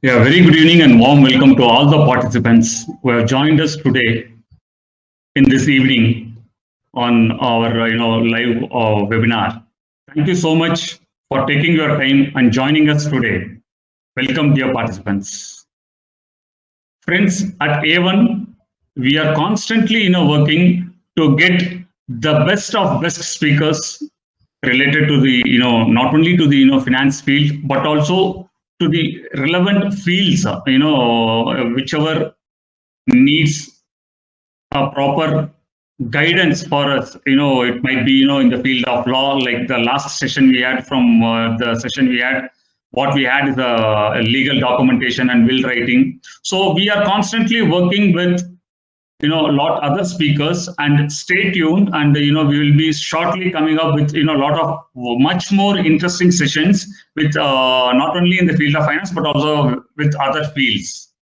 Yeah, very good evening and warm welcome to all the participants who have joined us today in this evening on our live webinar. Thank you so much for taking your time and joining us today. Welcome, dear participants. Friends, at A1, we are constantly working to get the best of best speakers related to the not only to the finance field but also to the relevant fields whichever needs a proper guidance for us. It might be in the field of law, like the last session we had. From the session we had, what we had is a legal documentation and will writing. So we are constantly working with a lot other speakers, and stay tuned, and we will be shortly coming up with a lot of much more interesting sessions with not only in the field of finance but also with other fields.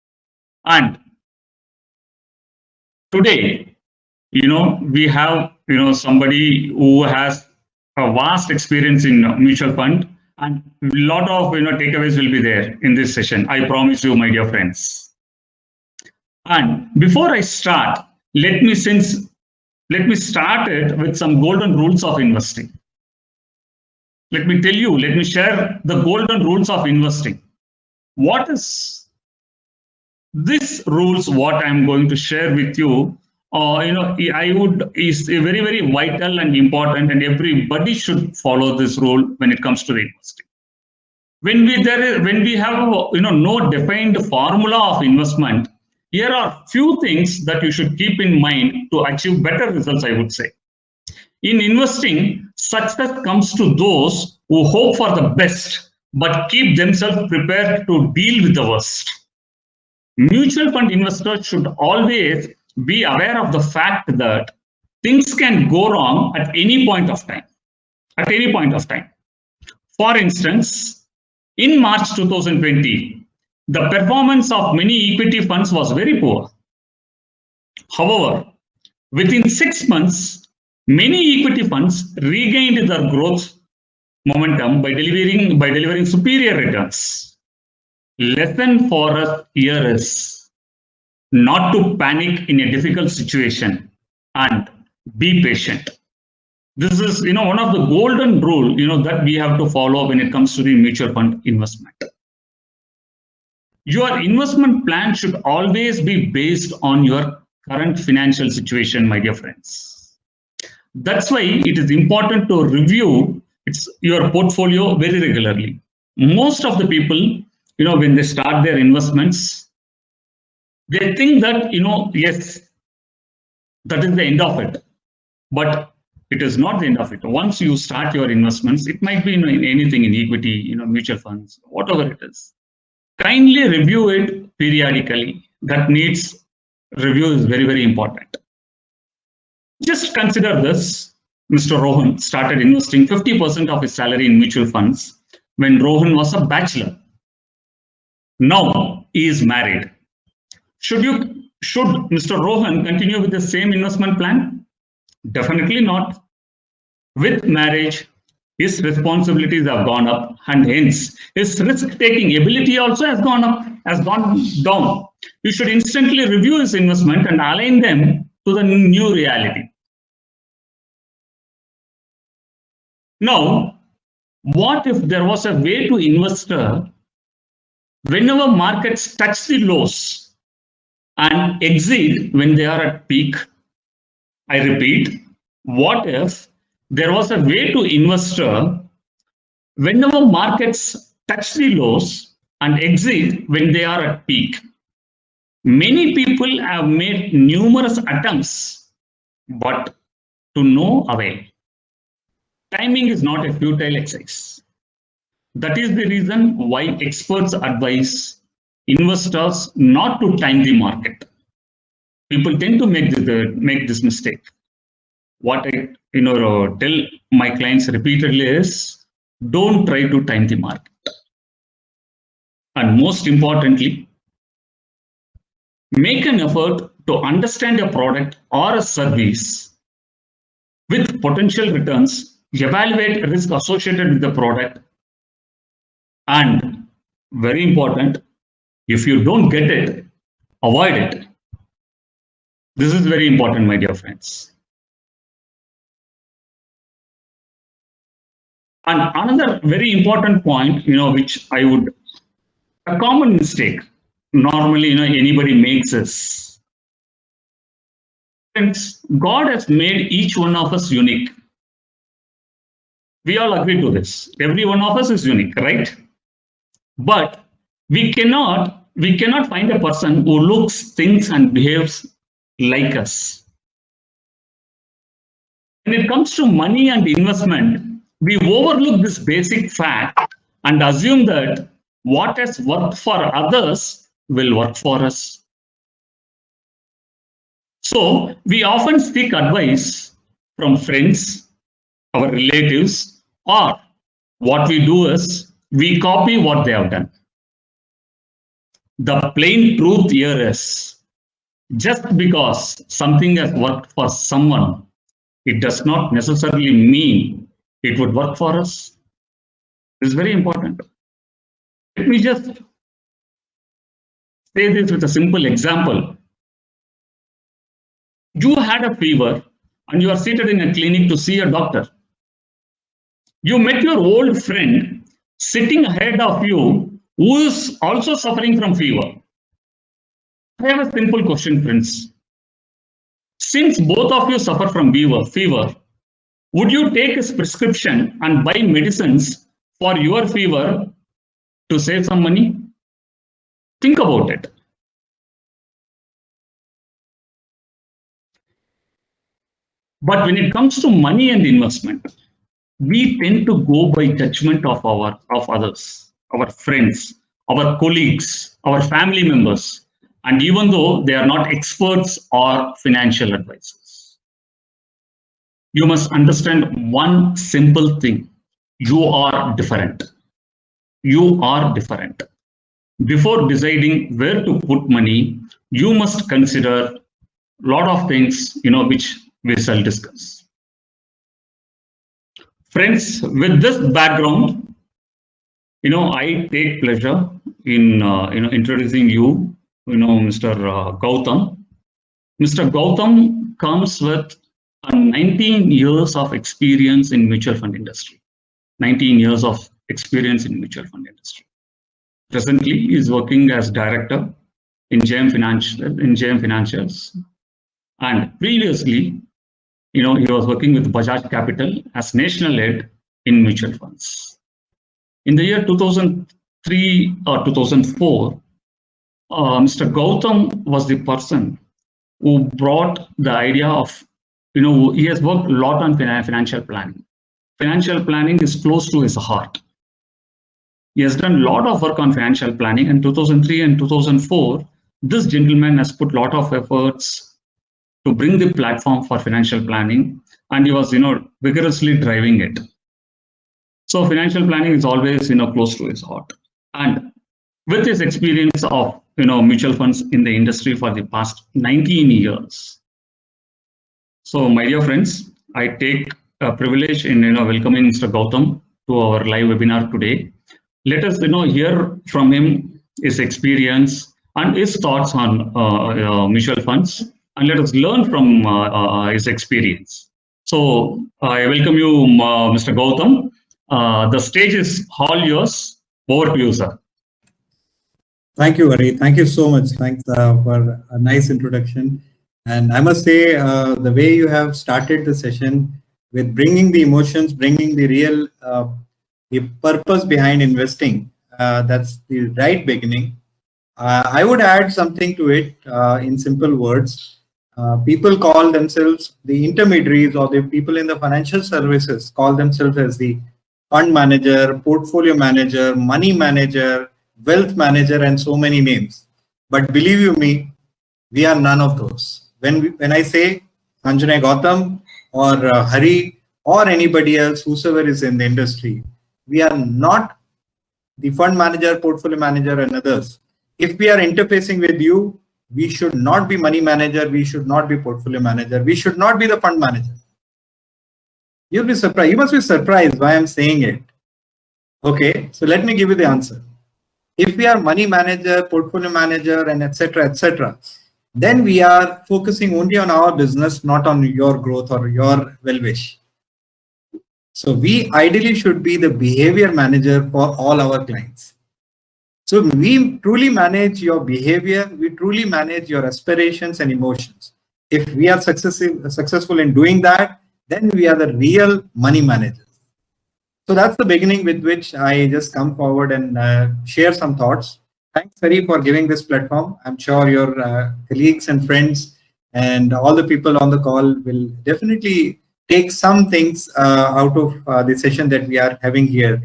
And today, we have somebody who has a vast experience in mutual fund, and a lot of takeaways will be there in this session, I promise you, my dear friends. And before I start, let me since let me start it with some golden rules of investing. Let me share the golden rules of investing. What is this rules? What I'm going to share with you, I would is a very, very vital and important, and everybody should follow this rule when it comes to the investing. When we have no defined formula of investment, here are few things that you should keep in mind to achieve better results, I would say. In investing, success comes to those who hope for the best but keep themselves prepared to deal with the worst. Mutual fund investors should always be aware of the fact that things can go wrong at any point of time. At any point of time. For instance, in March 2020, the performance of many equity funds was very poor. However, within 6 months, many equity funds regained their growth momentum by delivering superior returns. Lesson for us here is not to panic in a difficult situation and be patient. This is one of the golden rule that we have to follow when it comes to the mutual fund investment. Your investment plan should always be based on your current financial situation, my dear friends. That's why it is important to review your portfolio very regularly. Most of the people, when they start their investments, they think that, yes, that is the end of it. But it is not the end of it. Once you start your investments, it might be in anything, in equity, mutual funds, whatever it is. Kindly review it periodically. That needs review is very, very important. Just consider this. Mr. Rohan started investing 50% of his salary in mutual funds when Rohan was a bachelor. Now he is married. Should Mr. Rohan continue with the same investment plan? Definitely not. With marriage, his responsibilities have gone up, and hence his risk-taking ability also has gone down. You should instantly review his investment and align them to the new reality. Now, what if there was a way to investor whenever markets touch the lows and exit when they are at peak? I repeat, what if there was a way to investor whenever markets touch the lows and exit when they are at peak? Many people have made numerous attempts, but to no avail. Timing is not a futile exercise. That is the reason why experts advise investors not to time the market. People tend to make this mistake. What I tell my clients repeatedly is, don't try to time the market. And most importantly, make an effort to understand a product or a service with potential returns, evaluate risk associated with the product, and very important, If you don't get it, avoid it. This is very important, my dear friends. And another very important point, which I would, a common mistake normally, anybody makes is, friends, God has made each one of us unique. We all agree to this. Every one of us is unique, right? But we cannot find a person who looks, thinks, and behaves like us. When it comes to money and investment, we overlook this basic fact and assume that what has worked for others will work for us. So we often seek advice from friends, our relatives, or what we do is we copy what they have done. The plain truth here is just because something has worked for someone, it does not necessarily mean it would work for us. It's very important. Let me just say this with a simple example. You had a fever and you are seated in a clinic to see a doctor. You met your old friend sitting ahead of you who is also suffering from fever. I have a simple question, friends. Since both of you suffer from fever, would you take his prescription and buy medicines for your fever to save some money? Think about it. But when it comes to money and investment, we tend to go by judgment of others, our friends, our colleagues, our family members, and even though they are not experts or financial advisors. You must understand one simple thing. You are different. You are different. Before deciding where to put money, you must consider a lot of things, which we shall discuss. Friends, with this background, I take pleasure in, introducing you, Mr. Gautam. Mr. Gautam comes with 19 years of experience in mutual fund industry. 19 years of experience in mutual fund industry. Presently, he is working as director in JM Financials, and previously, he was working with Bajaj Capital as national head in mutual funds. In the year 2003 or 2004, Mr. Gautam was the person who brought the idea of, he has worked a lot on financial planning. Financial planning is close to his heart. He has done a lot of work on financial planning. In 2003 and 2004, this gentleman has put a lot of efforts to bring the platform for financial planning, and he was, vigorously driving it. So financial planning is always, close to his heart. And with his experience of, mutual funds in the industry for the past 19 years. So, my dear friends, I take a privilege in, welcoming Mr. Gautam to our live webinar today. Let us, hear from him his experience and his thoughts on mutual funds, and let us learn from his experience. So, I welcome you, Mr. Gautam. The stage is all yours. Over to you, sir. Thank you, Hari. Thank you so much. Thanks for a nice introduction. And I must say, the way you have started the session with bringing the emotions, bringing the real the purpose behind investing, that's the right beginning. I would add something to it in simple words. People call themselves the intermediaries, or the people in the financial services call themselves as the fund manager, portfolio manager, money manager, wealth manager, and so many names. But believe you me, we are none of those. When I say Anjanay Gautam or Hari or anybody else, whosoever is in the industry, we are not the fund manager, portfolio manager, and others. If we are interfacing with you, we should not be money manager, we should not be portfolio manager, we should not be the fund manager. You'll be surprised. You must be surprised why I'm saying it. Okay, so let me give you the answer. If we are money manager, portfolio manager, and etc., then we are focusing only on our business, not on your growth or your well-wish. So we ideally should be the behavior manager for all our clients. So we truly manage your behavior, we truly manage your aspirations and emotions. If we are successful in doing that, then we are the real money managers. So that's the beginning with which I just come forward and share some thoughts. Thanks, Hari, for giving this platform. I'm sure your colleagues and friends and all the people on the call will definitely take some things out of the session that we are having here.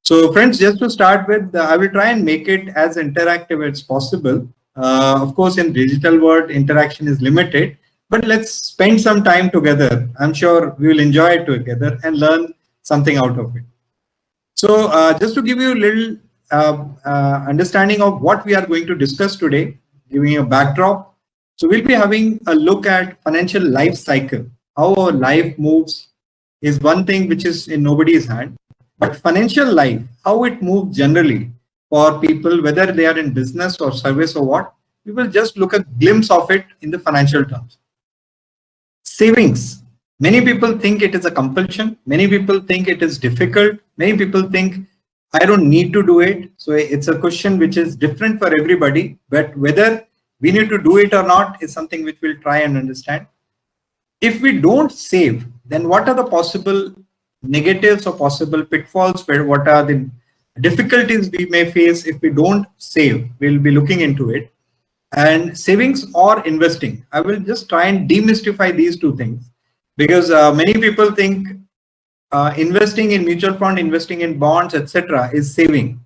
So friends, just to start with, I will try and make it as interactive as possible. Of course, in digital world, interaction is limited, but let's spend some time together. I'm sure we will enjoy it together and learn something out of it. So just to give you a little understanding of what we are going to discuss today, giving you a backdrop. So we'll be having a look at financial life cycle. How our life moves is one thing which is in nobody's hand. But financial life, how it moves generally for people, whether they are in business or service or what, we will just look at a glimpse of it in the financial terms. Savings. Many people think it is a compulsion. Many people think it is difficult. Many people think I don't need to do it. So it's a question which is different for everybody. But whether we need to do it or not is something which we'll try and understand. If we don't save, then what are the possible negatives or possible pitfalls? Where what are the difficulties we may face if we don't save? We'll be looking into it. And savings or investing. I will just try and demystify these two things because many people think investing in mutual fund, investing in bonds, etc. is saving.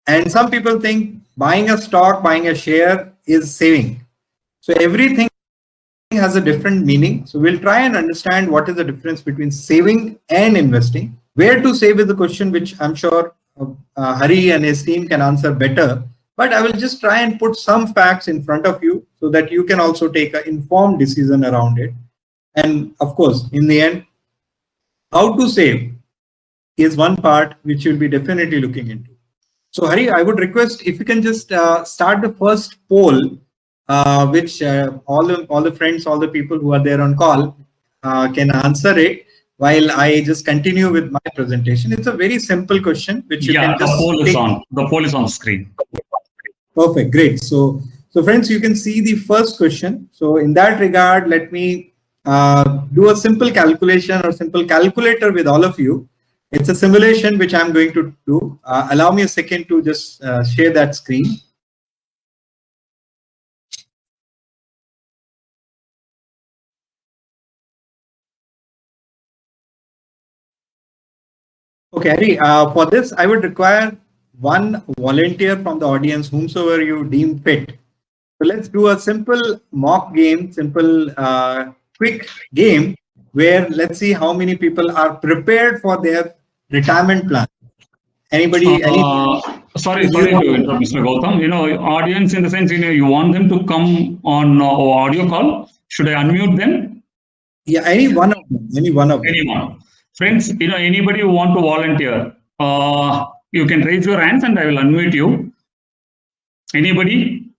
And some people think buying a stock, buying a share is saving. So everything has a different meaning. So we'll try and understand what is the difference between saving and investing. Where to save is a question which I'm sure Hari and his team can answer better. But I will just try and put some facts in front of you so that you can also take an informed decision around it. And of course, in the end, how to save is one part which you'll be definitely looking into. So Hari, I would request if you can just start the first poll, which all the friends, all the people who are there on call can answer it while I just continue with my presentation. It's a very simple question which you can just the poll is take. on. The poll is on screen. Perfect, great. So friends, you can see the first question. So in that regard, let me do a simple calculation or simple calculator with all of you. It's a simulation which I'm going to do. Allow me a second to just share that screen. Okay, Hari, for this, I would require one volunteer from the audience, whomsoever you deem fit. So let's do a simple mock game, simple quick game where let's see how many people are prepared for their retirement plan. Anybody? Sorry to interrupt, Mr. Gautam. Audience in the sense, you want them to come on audio call. Should I unmute them? Yeah, any one of them. Anyone. Friends, anybody who want to volunteer, you can raise your hands and I will unmute you. Anybody?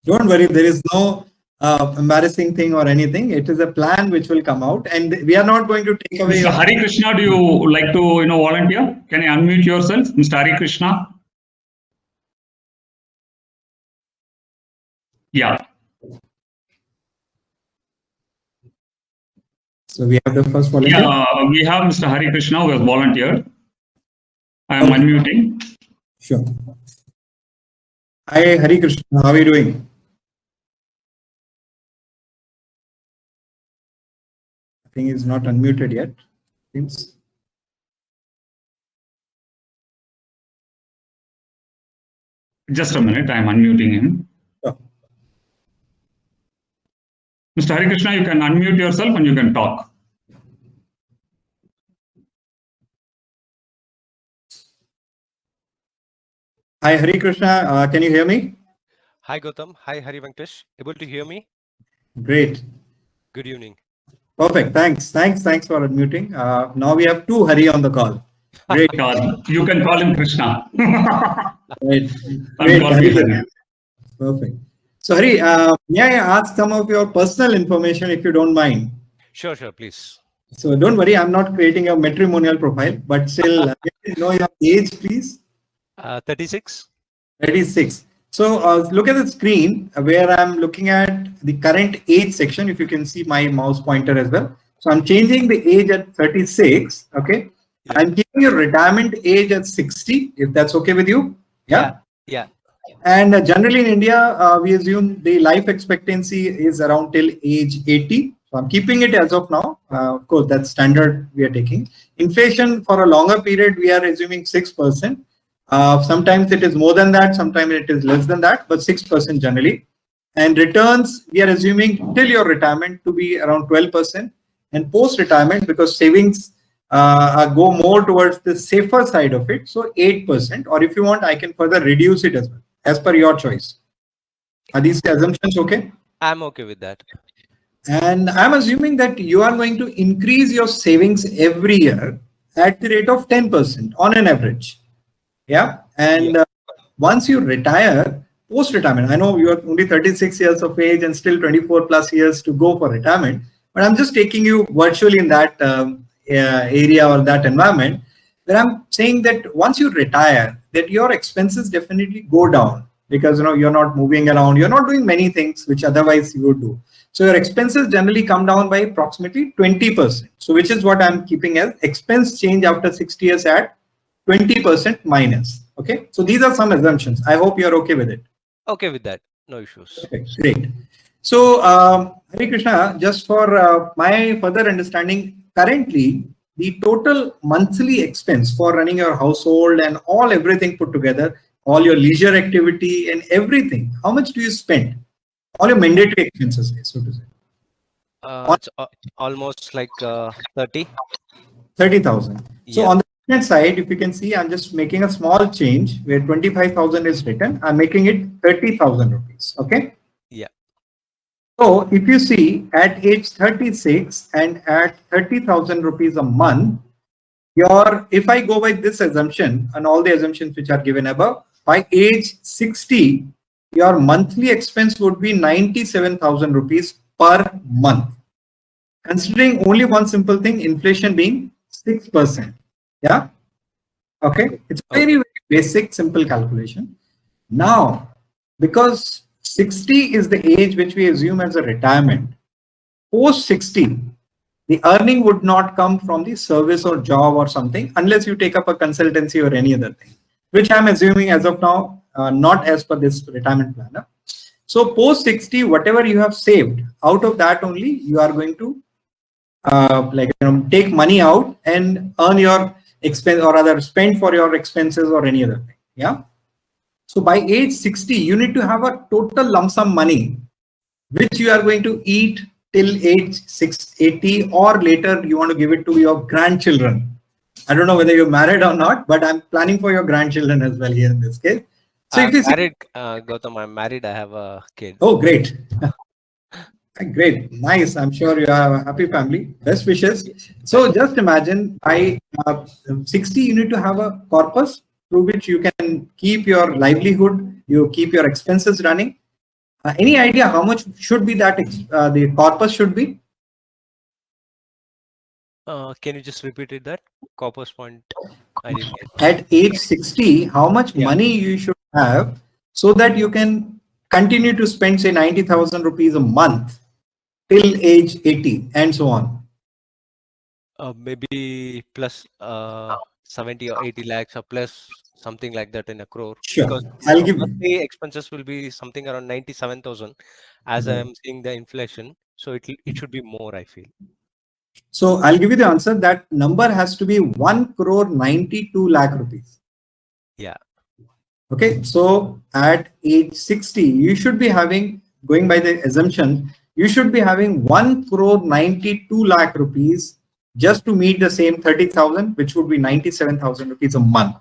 Don't worry, there is no embarrassing thing or anything. It is a plan which will come out, and we are not going to take away. Mr. Hari Krishna, do you like to volunteer? Can you unmute yourself, Mr. Hari Krishna? Yeah. So we have the first volunteer. Yeah, we have Mr. Hari Krishna who has volunteered. I am unmuting. Sure. Hi, Hari Krishna. How are you doing? I think he's not unmuted yet. Seems. Just a minute, I am unmuting him. Sure. Mr. Hari Krishna, you can unmute yourself and you can talk. Hi, Hari Krishna. Can you hear me? Hi, Gautam. Hi, Hari Venkatesh. Able to hear me? Great. Good evening. Perfect. Thanks for unmuting. Now we have two Hari on the call. Great. You can call him Krishna. Great. And Great. call me Hari. Perfect. So Hari, may I ask some of your personal information if you don't mind? Sure, please. So don't worry, I'm not creating a matrimonial profile, but still, may I know your age, please? 36. 36. So look at the screen where I'm looking at the current age section. If you can see my mouse pointer as well. So I'm changing the age at 36. Okay. Yeah. I'm keeping your retirement age at 60, if that's okay with you. Yeah. Yeah. And generally in India, we assume the life expectancy is around till age 80. So I'm keeping it as of now. Of course, that's standard we are taking. Inflation for a longer period, we are assuming 6%. Sometimes it is more than that, sometimes it is less than that, but 6% generally. And returns, we are assuming till your retirement to be around 12%. And post-retirement, because savings go more towards the safer side of it, so 8%. Or if you want, I can further reduce it as well, as per your choice. Are these assumptions okay? I'm okay with that. And I'm assuming that you are going to increase your savings every year at the rate of 10% on an average. Yeah. And once you retire, post-retirement, I know you are only 36 years of age and still 24 plus years to go for retirement, but I'm just taking you virtually in that area or that environment where I'm saying that once you retire, that your expenses definitely go down because you're not moving around, you're not doing many things which otherwise you would do. So your expenses generally come down by approximately 20%. So which is what I'm keeping as expense change after 60 years at 20% minus. Okay, so these are some assumptions. I hope you're okay with it. Okay with that. No issues. Okay, great. So, Hare Krishna, just for my further understanding, currently the total monthly expense for running your household and everything put together, all your leisure activity and everything, how much do you spend? All your mandatory expenses, so to say. It's almost like 30. 30,000. So Yeah. on the left side, if you can see, I'm just making a small change where 25,000 is written. I'm making it 30,000 rupees. Okay. Yeah. So if you see at age 36 and at 30,000 rupees a month, if I go by this assumption and all the assumptions which are given above, by age 60, your monthly expense would be 97,000 rupees per month. Considering only one simple thing, inflation being 6%. Yeah. Okay. It's very, very basic, simple calculation. Now, because 60 is the age which we assume as a retirement, post 60, the earning would not come from the service or job or something unless you take up a consultancy or any other thing, which I'm assuming as of now, not as per this retirement planner. So post 60, whatever you have saved, out of that only you are going to take money out and earn your expense or rather spend for your expenses or any other thing. Yeah. So by age 60, you need to have a total lump sum money, which you are going to eat till age 80 or later you want to give it to your grandchildren. I don't know whether you're married or not, but I'm planning for your grandchildren as well here in this case. So I'm if you married, Gautam. I'm married. I have a kid. Oh, great. Great, nice. I'm sure you have a happy family. Best wishes. So just imagine by 60, you need to have a corpus through which you can keep your livelihood, you keep your expenses running. Any idea how much should be that the corpus should be? Can you just repeat it? That corpus point I didn't get. At age 60, how much Yeah. money you should have so that you can continue to spend say 90,000 rupees a month till age 80 and so on? Maybe plus 70 or 80 lakhs or plus something like that in a crore. Sure. Because I'll give you. monthly expenses will be something around 97,000 as I am seeing the inflation. So it should be more, I feel. So I'll give you the answer. That number has to be 1 crore 92 lakh rupees. Yeah. Okay. So at age 60, you should be having, going by the assumption, you should be having 1 crore 92 lakh rupees just to meet the same 30,000, which would be 97,000 rupees a month.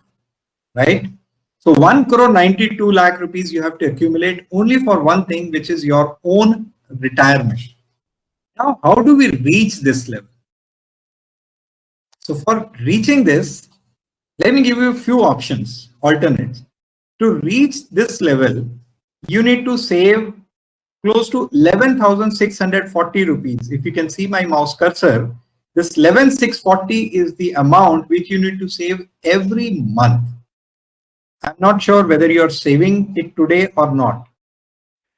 Right. So 1 crore 92 lakh rupees you have to accumulate only for one thing, which is your own retirement. Now, how do we reach this level? So for reaching this, Let me give you a few options, alternates. To reach this level, you need to save close to 11,640 rupees. If you can see my mouse cursor, this 11,640 is the amount which you need to save every month. I'm not sure whether you're saving it today or not.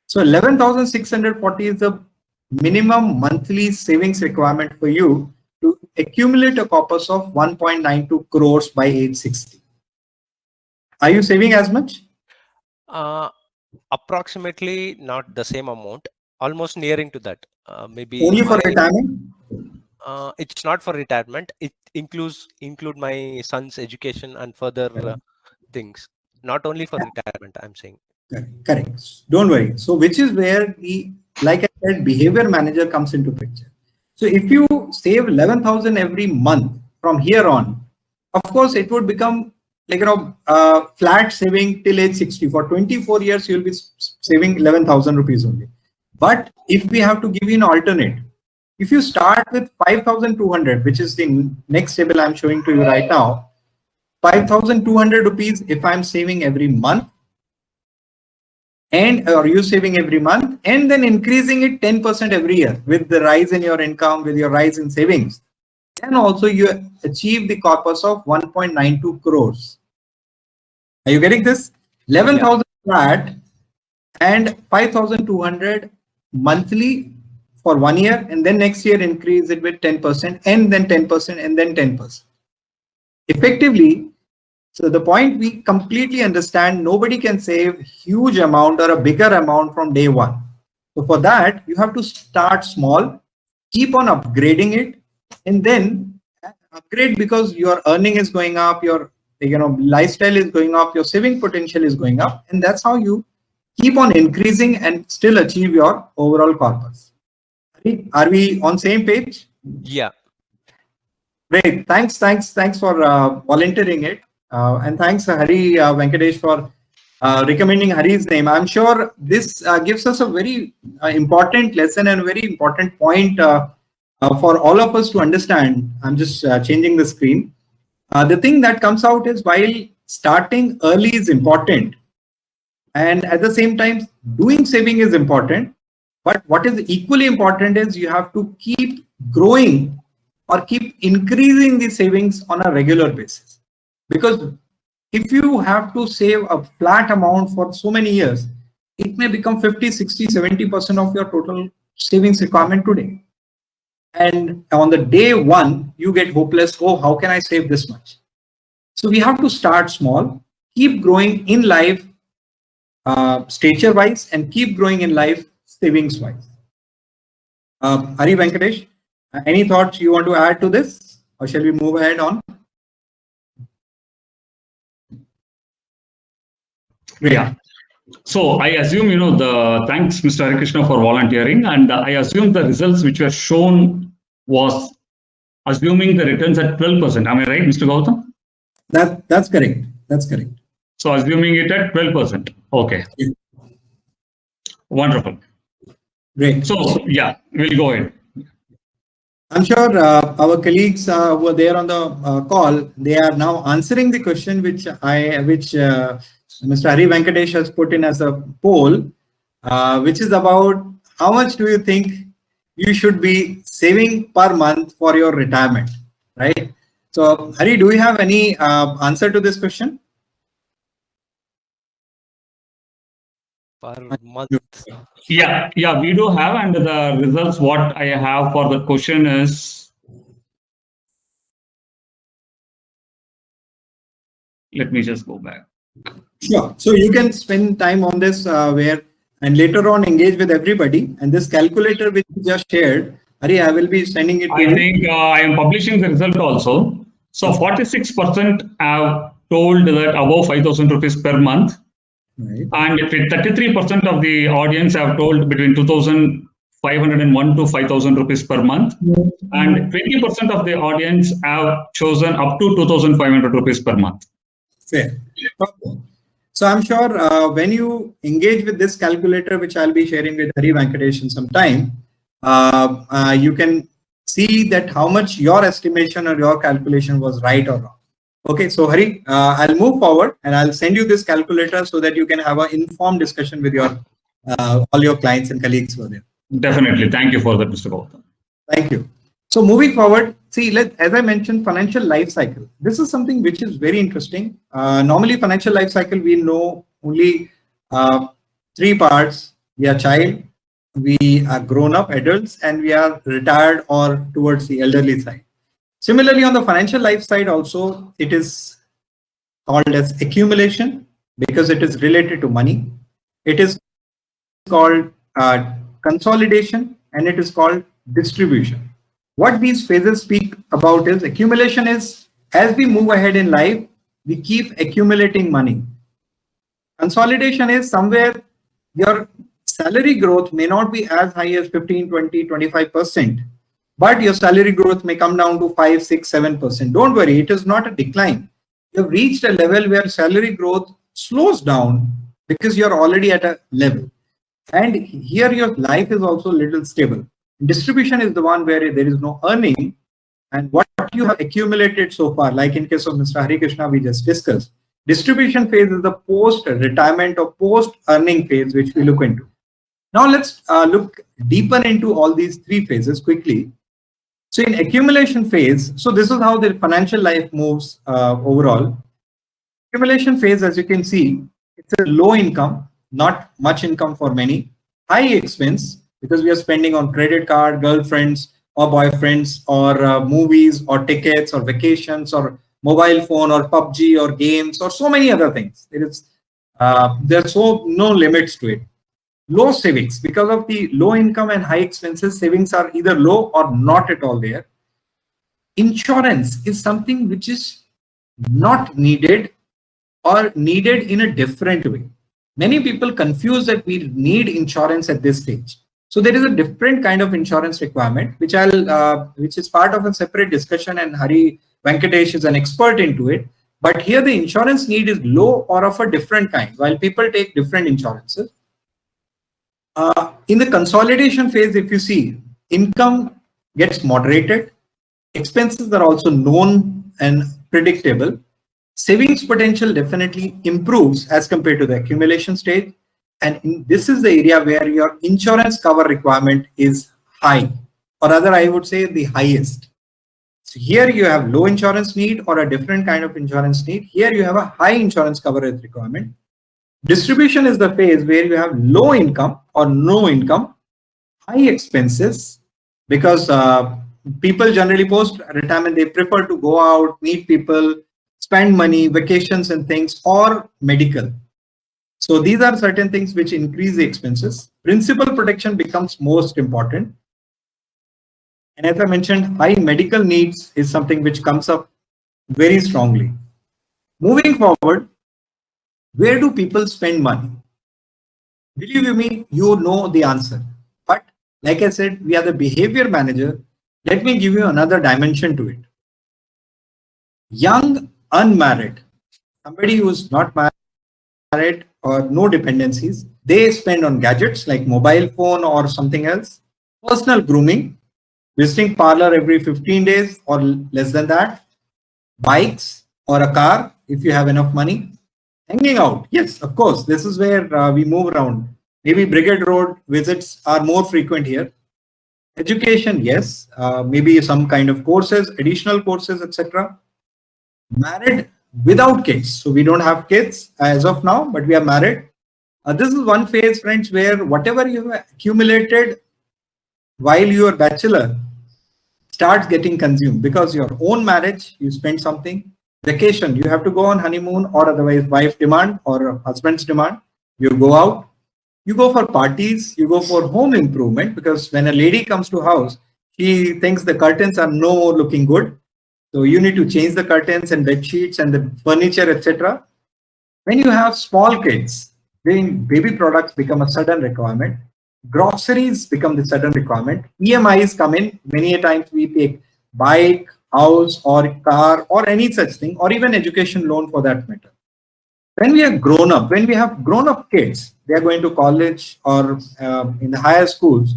So 11,640 is the minimum monthly savings requirement for you to accumulate a corpus of 1.92 crores by age 60. Are you saving as much? Approximately not the same amount, almost nearing to that. Maybe Only for my retirement? it's not for retirement. It include my son's education and further things. Not only for retirement, I'm saying. Correct. Correct. Don't worry. So which is where the, like I said, behavior manager comes into picture. So if you save 11,000 every month from here on, of course, it would become like, flat saving till age 60. For 24 years, you'll be saving 11,000 rupees only. But if we have to give you an alternate, if you start with 5,200, which is the next table I'm showing to you right now, 5,200 rupees if I'm saving every month, and are you saving every month, and then increasing it 10% every year with the rise in your income, with your rise in savings, then also you achieve the corpus of 1.92 crores. Are you getting this? 11,000 flat and 5,200 monthly for 1 year, and then next year increase it with 10%, and then 10%, and then 10%. Effectively, so the point we completely understand, nobody can save huge amount or a bigger amount from day one. So for that, you have to start small, keep on upgrading it, and then upgrade because your earning is going up, your lifestyle is going up, your saving potential is going up, and that's how you keep on increasing and still achieve your overall corpus. Are we on same page? Yeah. Great. Thanks for volunteering it. And thanks, Hari Venkatesh, for recommending Hari's name. I'm sure this gives us a very important lesson and very important point for all of us to understand. I'm just changing the screen. The thing that comes out is while starting early is important, and at the same time, doing saving is important. But what is equally important is you have to keep growing or keep increasing the savings on a regular basis. Because if you have to save a flat amount for so many years, it may become 50, 60, 70% of your total savings requirement today. And on the day one, you get hopeless. Oh, how can I save this much? So we have to start small, keep growing in life, stature wise, and keep growing in life savings wise. Hari Venkatesh, any thoughts you want to add to this, or shall we move ahead on? Great. Yeah. So I assume, thanks, Mr. Hari Krishna, for volunteering. And I assume the results which were shown was assuming the returns at 12%. Am I right, Mr. Gautam? That's correct. That's correct. So assuming it at 12%. Okay. Yeah. Wonderful. Great. So yeah, we'll go ahead. I'm sure our colleagues who are there on the call, they are now answering the question which Mr. Hari Venkatesh has put in as a poll, which is about how much do you think you should be saving per month for your retirement, right? So Hari, do you have any answer to this question? Per month. Yeah, we do have, and the results what I have for the question is, let me just go back. Sure. So you can spend time on this and later on engage with everybody. And this calculator which you just shared, Hari, I will be sending it to you. I think I am publishing the result also. So 46% have told that above 5,000 rupees per month. Right. And 33% of the audience have told between 2,501 to 5,000 rupees per month. And 20% of the audience have chosen up to 2,500 rupees per month. Fair. So I'm sure when you engage with this calculator, which I'll be sharing with Hari Venkatesh in some time, you can see that how much your estimation or your calculation was right or wrong. Okay, so Hari, I'll move forward and I'll send you this calculator so that you can have an informed discussion with your all your clients and colleagues over there. Definitely. Thank you for that, Mr. Gautam. Thank you. So moving forward, see, as I mentioned, financial life cycle. This is something which is very interesting. Normally, financial life cycle, we know only three parts. We are child, we are grown up adults, and we are retired or towards the elderly side. Similarly, on the financial life side also, it is called as accumulation because it is related to money. It is called consolidation, and it is called distribution. What these phases speak about is accumulation is as we move ahead in life, we keep accumulating money. Consolidation is somewhere your salary growth may not be as high as 15, 20, 25%, but your salary growth may come down to 5, 6, 7%. Don't worry, it is not a decline. You've reached a level where salary growth slows down because you're already at a level. And here your life is also a little stable. Distribution is the one where there is no earning, and what you have accumulated so far, like in case of Mr. Hari Krishna, we just discussed. Distribution phase is the post-retirement or post-earning phase, which we look into. Now let's look deeper into all these three phases quickly. So in accumulation phase, so this is how the financial life moves overall. Accumulation phase, as you can see, it's a low income, not much income for many, high expense because we are spending on credit card, girlfriends or boyfriends or movies or tickets or vacations or mobile phone or PUBG or games or so many other things. There's no limits to it. Low savings because of the low income and high expenses, savings are either low or not at all there. Insurance is something which is not needed or needed in a different way. Many people confuse that we need insurance at this stage. So there is a different kind of insurance requirement, which is part of a separate discussion, and Hari Venkatesh is an expert into it. But here the insurance need is low or of a different kind, while people take different insurances. In the consolidation phase, if you see, income gets moderated, expenses are also known and predictable. Savings potential definitely improves as compared to the accumulation stage. And this is the area where your insurance cover requirement is high, or rather I would say the highest. So here you have low insurance need or a different kind of insurance need. Here you have a high insurance coverage requirement. Distribution is the phase where you have low income or no income, high expenses, because people generally post retirement, they prefer to go out, meet people, spend money, vacations and things, or medical. So these are certain things which increase the expenses. Principal protection becomes most important. And as I mentioned, high medical needs is something which comes up very strongly. Moving forward, where do people spend money? Believe me, you know the answer. But like I said, we are the behavior manager. Let me give you another dimension to it. Young, unmarried, somebody who is not married or no dependencies, they spend on gadgets like mobile phone or something else, personal grooming, visiting parlor every 15 days or less than that, bikes or a car if you have enough money, hanging out. Yes, of course, this is where we move around. Maybe Brigade Road visits are more frequent here. Education, yes, maybe some kind of courses, additional courses, etc. Married without kids. So we don't have kids as of now, but we are married. This is one phase, friends, where whatever you have accumulated while you are bachelor starts getting consumed because your own marriage, you spend something. Vacation, you have to go on honeymoon or otherwise wife demand or husband's demand. You go out, you go for parties, you go for home improvement because when a lady comes to house, she thinks the curtains are no more looking good. So you need to change the curtains and bed sheets and the furniture, etc. When you have small kids, then baby products become a sudden requirement. Groceries become the sudden requirement. EMIs come in. Many a times we take bike, house or car or any such thing, or even education loan for that matter. When we are grown up, when we have grown up kids, they are going to college or in the higher schools,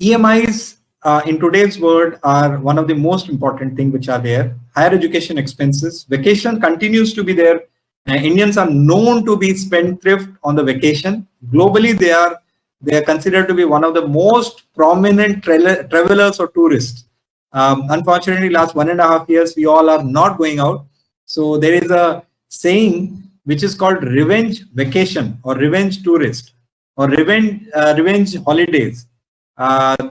EMIs in today's world are one of the most important things which are there. Higher education expenses, vacation continues to be there. Indians are known to be spendthrift on the vacation. Globally, they are considered to be one of the most prominent travelers or tourists. Unfortunately, last 1.5 years, we all are not going out. So there is a saying which is called revenge vacation or revenge tourist or revenge holidays.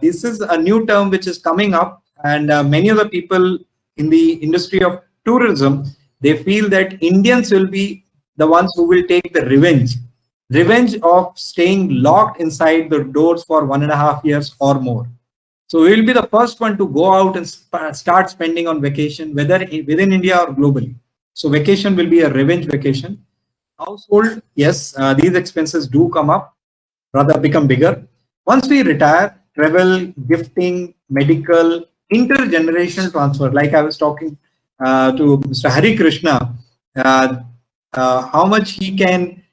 This is a new term which is coming up, and many of the people in the industry of tourism, they feel that Indians will be the ones who will take the revenge of staying locked inside the doors for 1.5 years or more. So we will be the first one to go out and start spending on vacation, whether within India or globally. So vacation will be a revenge vacation. Household, yes, these expenses do come up, rather become bigger. Once we retire, travel, gifting, medical, intergenerational transfer, like I was talking to Mr. Hari Krishna, how much he can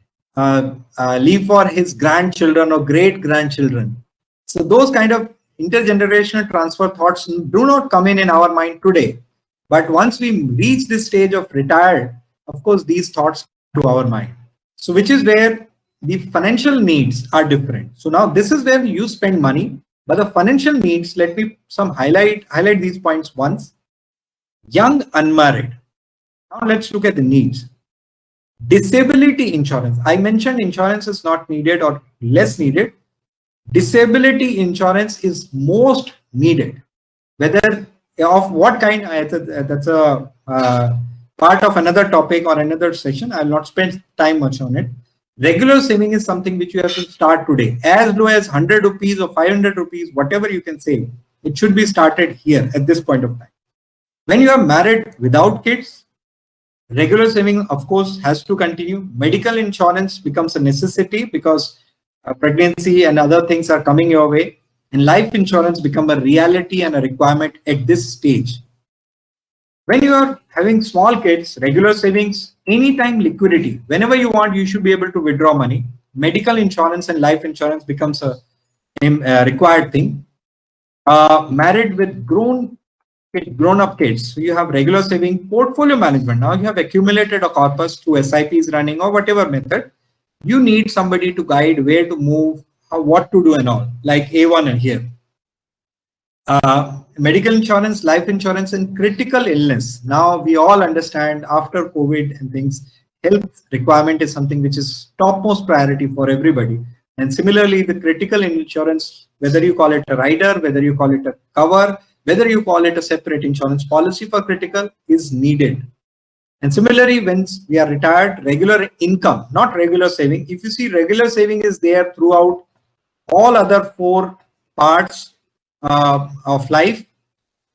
leave for his grandchildren or great grandchildren. So those kind of intergenerational transfer thoughts do not come in our mind today. But once we reach this stage of retired, of course, these thoughts come to our mind. So which is where the financial needs are different. So now this is where you spend money, but the financial needs, let me highlight these points once. Young, unmarried. Now let's look at the needs. Disability insurance. I mentioned insurance is not needed or less needed. Disability insurance is most needed. Whether of what kind, that's a part of another topic or another session. I'll not spend time much on it. Regular saving is something which you have to start today. As low as 100 rupees or 500 rupees, whatever you can save, it should be started here at this point of time. When you are married without kids, regular saving, of course, has to continue. Medical insurance becomes a necessity because pregnancy and other things are coming your way. And life insurance become a reality and a requirement at this stage. When you are having small kids, regular savings, anytime liquidity, whenever you want, you should be able to withdraw money. Medical insurance and life insurance becomes a required thing. Married with grown up kids, so you have regular saving, portfolio management. Now you have accumulated a corpus through S.I.Ps running or whatever method. You need somebody to guide where to move, how, what to do and all, like A1 and here. Medical insurance, life insurance, and critical illness. Now we all understand after COVID and things, health requirement is something which is topmost priority for everybody. And similarly, the critical insurance, whether you call it a rider, whether you call it a cover, whether you call it a separate insurance policy for critical, is needed. And similarly, when we are retired, regular income, not regular saving. If you see, regular saving is there throughout all other 4 parts of life.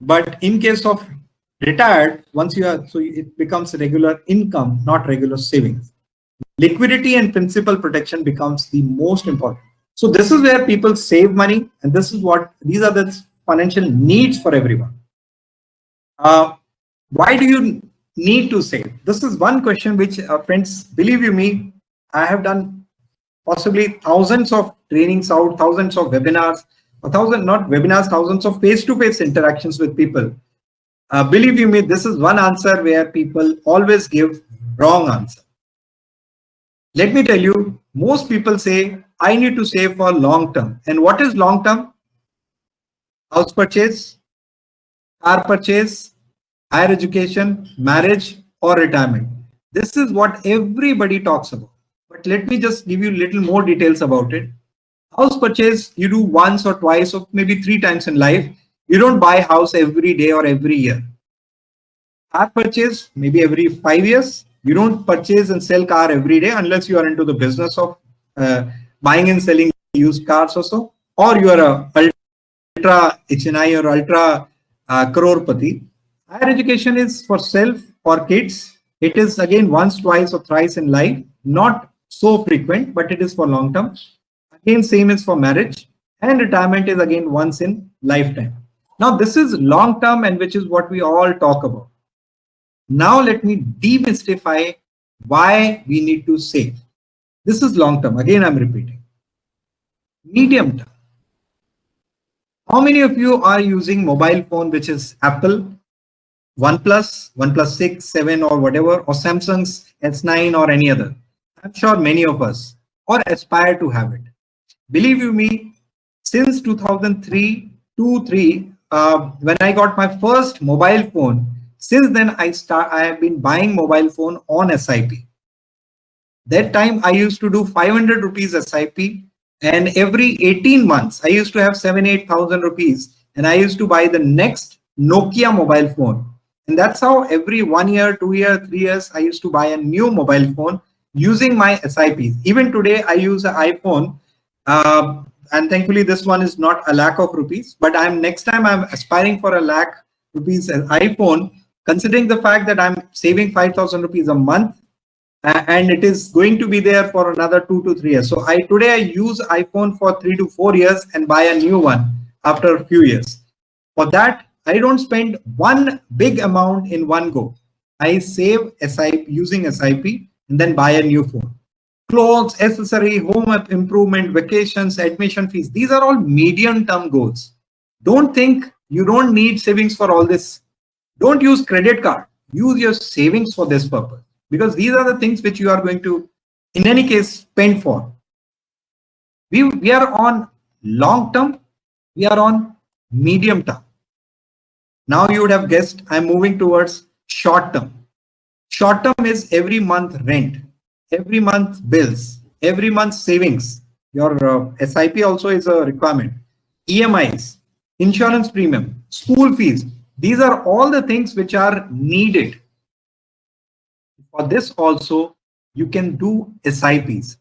But in case of retired, once you are, so it becomes regular income, not regular savings. Liquidity and principal protection becomes the most important. So this is where people save money, and this is what these are the financial needs for everyone. Why do you need to save? This is one question which, friends, believe you me, I have done possibly thousands of trainings out, thousands of webinars, thousands of face-to-face interactions with people. Believe you me, this is one answer where people always give wrong answer. Let me tell you, most people say, I need to save for long term. And what is long term? House purchase, car purchase, higher education, marriage, or retirement. This is what everybody talks about. But let me just give you a little more details about it. House purchase, you do once or twice or maybe 3 times in life. You don't buy house every day or every year. Car purchase, maybe every 5 years. You don't purchase and sell car every day unless you are into the business of buying and selling used cars also, or you are a ultra HNI or ultra Crorepati. Higher education is for self or kids. It is again once, twice, or thrice in life, not so frequent, but it is for long term. Again, same is for marriage, and retirement is again once in lifetime. Now, this is long term, and which is what we all talk about. Now, let me demystify why we need to save. This is long term. Again, I'm repeating. Medium term. How many of you are using mobile phone which is Apple, OnePlus 6, 7 or whatever, or Samsung's S9 or any other? I'm sure many of us or aspire to have it. Believe you me, since 2003, 3, when I got my first mobile phone, since then I have been buying mobile phone on SIP. That time I used to do 500 rupees SIP, and every 18 months I used to have 7-8,000 rupees, and I used to buy the next Nokia mobile phone. And that's how every 1 year, 2 year, 3 years, I used to buy a new mobile phone using my SIPs. Even today, I use an iPhone, and thankfully this one is not a lakh of rupees. But next time I'm aspiring for a lakh rupees an iPhone, considering the fact that I'm saving 5,000 rupees a month, and it is going to be there for another 2 to 3 years. So today I use iPhone for 3 to 4 years and buy a new one after a few years. For that, I don't spend one big amount in one go. I save SIP using SIP and then buy a new phone. Clothes, accessory, home improvement, vacations, admission fees. These are all medium-term goals. Don't think you don't need savings for all this. Don't use credit card. Use your savings for this purpose, because these are the things which you are going to, in any case, spend for. We are on long term. We are on medium term. Now you would have guessed I'm moving towards short term. Short term is every month rent, every month bills, every month savings. Your SIP also is a requirement. EMIs, insurance premium, school fees. These are all the things which are needed. For this also, you can do SIPs.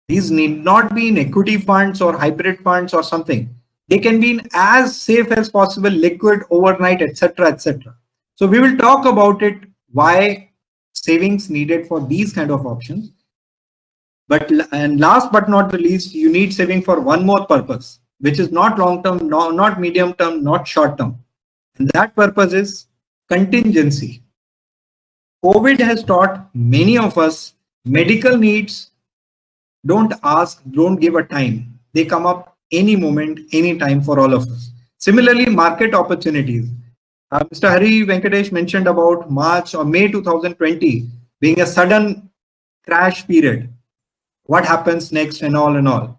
These need not be in equity funds or hybrid funds or something. They can be in as safe as possible, liquid, overnight, etc., etc. So we will talk about it, why savings needed for these kind of options. And last but not the least, you need saving for one more purpose, which is not long term, not medium term, not short term. And that purpose is contingency. COVID has taught many of us medical needs don't ask, don't give a time. They come up any moment, any time for all of us. Similarly, market opportunities. Mr. Hari Venkatesh mentioned about March or May 2020 being a sudden crash period. What happens next and all and all.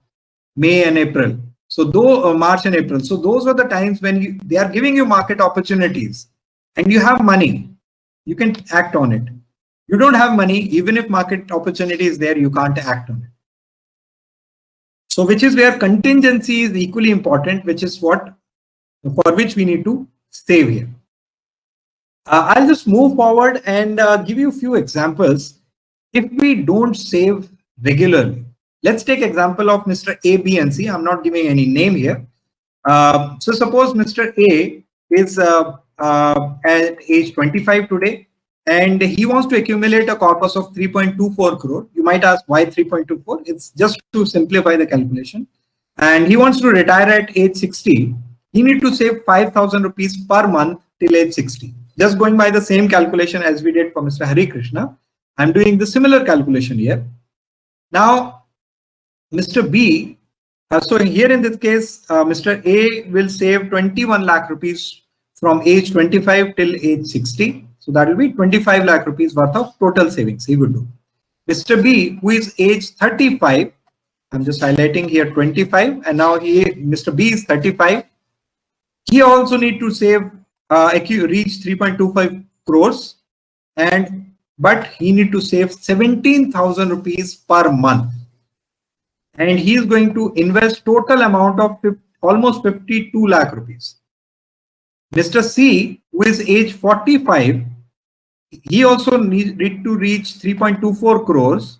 May and April. So though March and April. So those were the times when they are giving you market opportunities and you have money. You can act on it. You don't have money, even if market opportunity is there, you can't act on it. So which is where contingency is equally important, which is what for which we need to save here. I'll just move forward and give you a few examples. If we don't save regularly, let's take example of Mr. A, B, and C. I'm not giving any name here. So suppose Mr. A is at age 25 today, and he wants to accumulate a corpus of 3.24 crore. You might ask why 3.24? It's just to simplify the calculation. And he wants to retire at age 60. He need to save 5,000 rupees per month till age 60. Just going by the same calculation as we did for Mr. Hari Krishna, I'm doing the similar calculation here. Now, Mr. B, so here in this case, Mr. A will save 21 lakh rupees from age 25 till age 60. So that will be 25 lakh rupees worth of total savings he would do. Mr. B, who is age 35, I'm just highlighting here 25, and now Mr. B is 35. He also need to save, reach 3.25 crores, but he need to save 17,000 rupees per month. And he is going to invest total amount of almost 52 lakh rupees. Mr. C, who is age 45, he also need to reach 3.24 crores,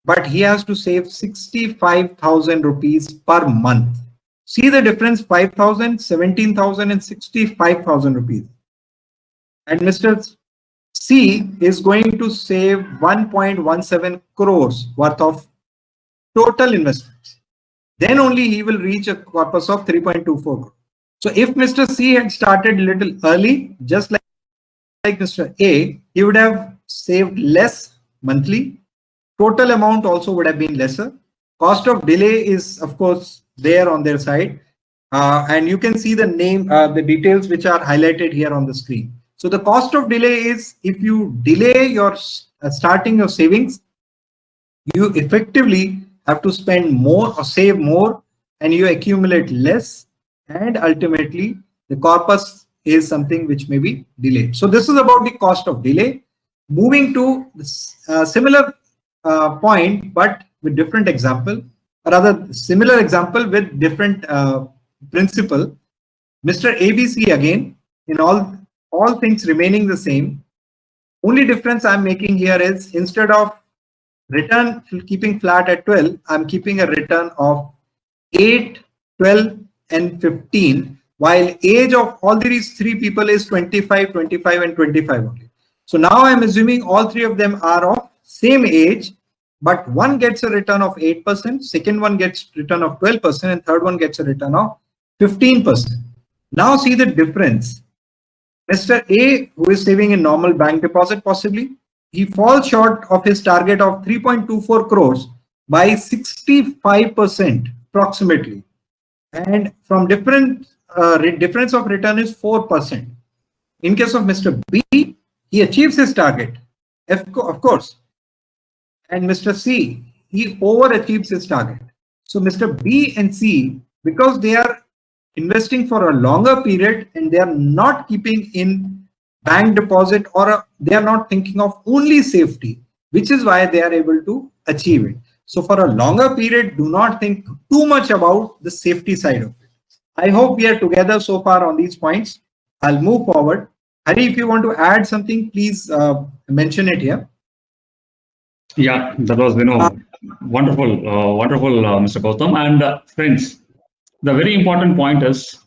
but he has to save 65,000 rupees per month. See the difference, 5,000, 17,000 and 65,000 rupees. And Mr. C is going to save 1.17 crores worth of total investments. Then only he will reach a corpus of 3.24 crores. So if Mr. C had started a little early, just like Mr. A, he would have saved less monthly. Total amount also would have been lesser. Cost of delay is, of course, there on their side. and you can see the name, the details which are highlighted here on the screen. So the cost of delay is if you delay your starting your savings, you effectively have to spend more or save more, and you accumulate less, and ultimately the corpus is something which may be delayed. So this is about the cost of delay. Moving to this, similar point but with different example, or rather similar example with different principle. Mr. ABC again, in all things remaining the same, only difference I'm making here is instead of return keeping flat at 12, I'm keeping a return of 8, 12, and 15, while age of all these three people is 25, 25, and 25 only. So now I'm assuming all three of them are of same age, but one gets a return of 8%, second one gets return of 12%, and third one gets a return of 15%. Now see the difference. Mr. A, who is saving in normal bank deposit possibly, he falls short of his target of 3.24 crores by 65% approximately. And from difference of return is 4%. In case of Mr. B, he achieves his target, of course. And Mr. C, he overachieves his target. So Mr. B and C, because they are investing for a longer period and they are not keeping in bank deposit, or they are not thinking of only safety, which is why they are able to achieve it. So for a longer period, do not think too much about the safety side of it. I hope we are together so far on these points. I'll move forward. Hari, if you want to add something, please mention it here. Yeah, that was wonderful, wonderful, Mr. Gautam. And friends, the very important point is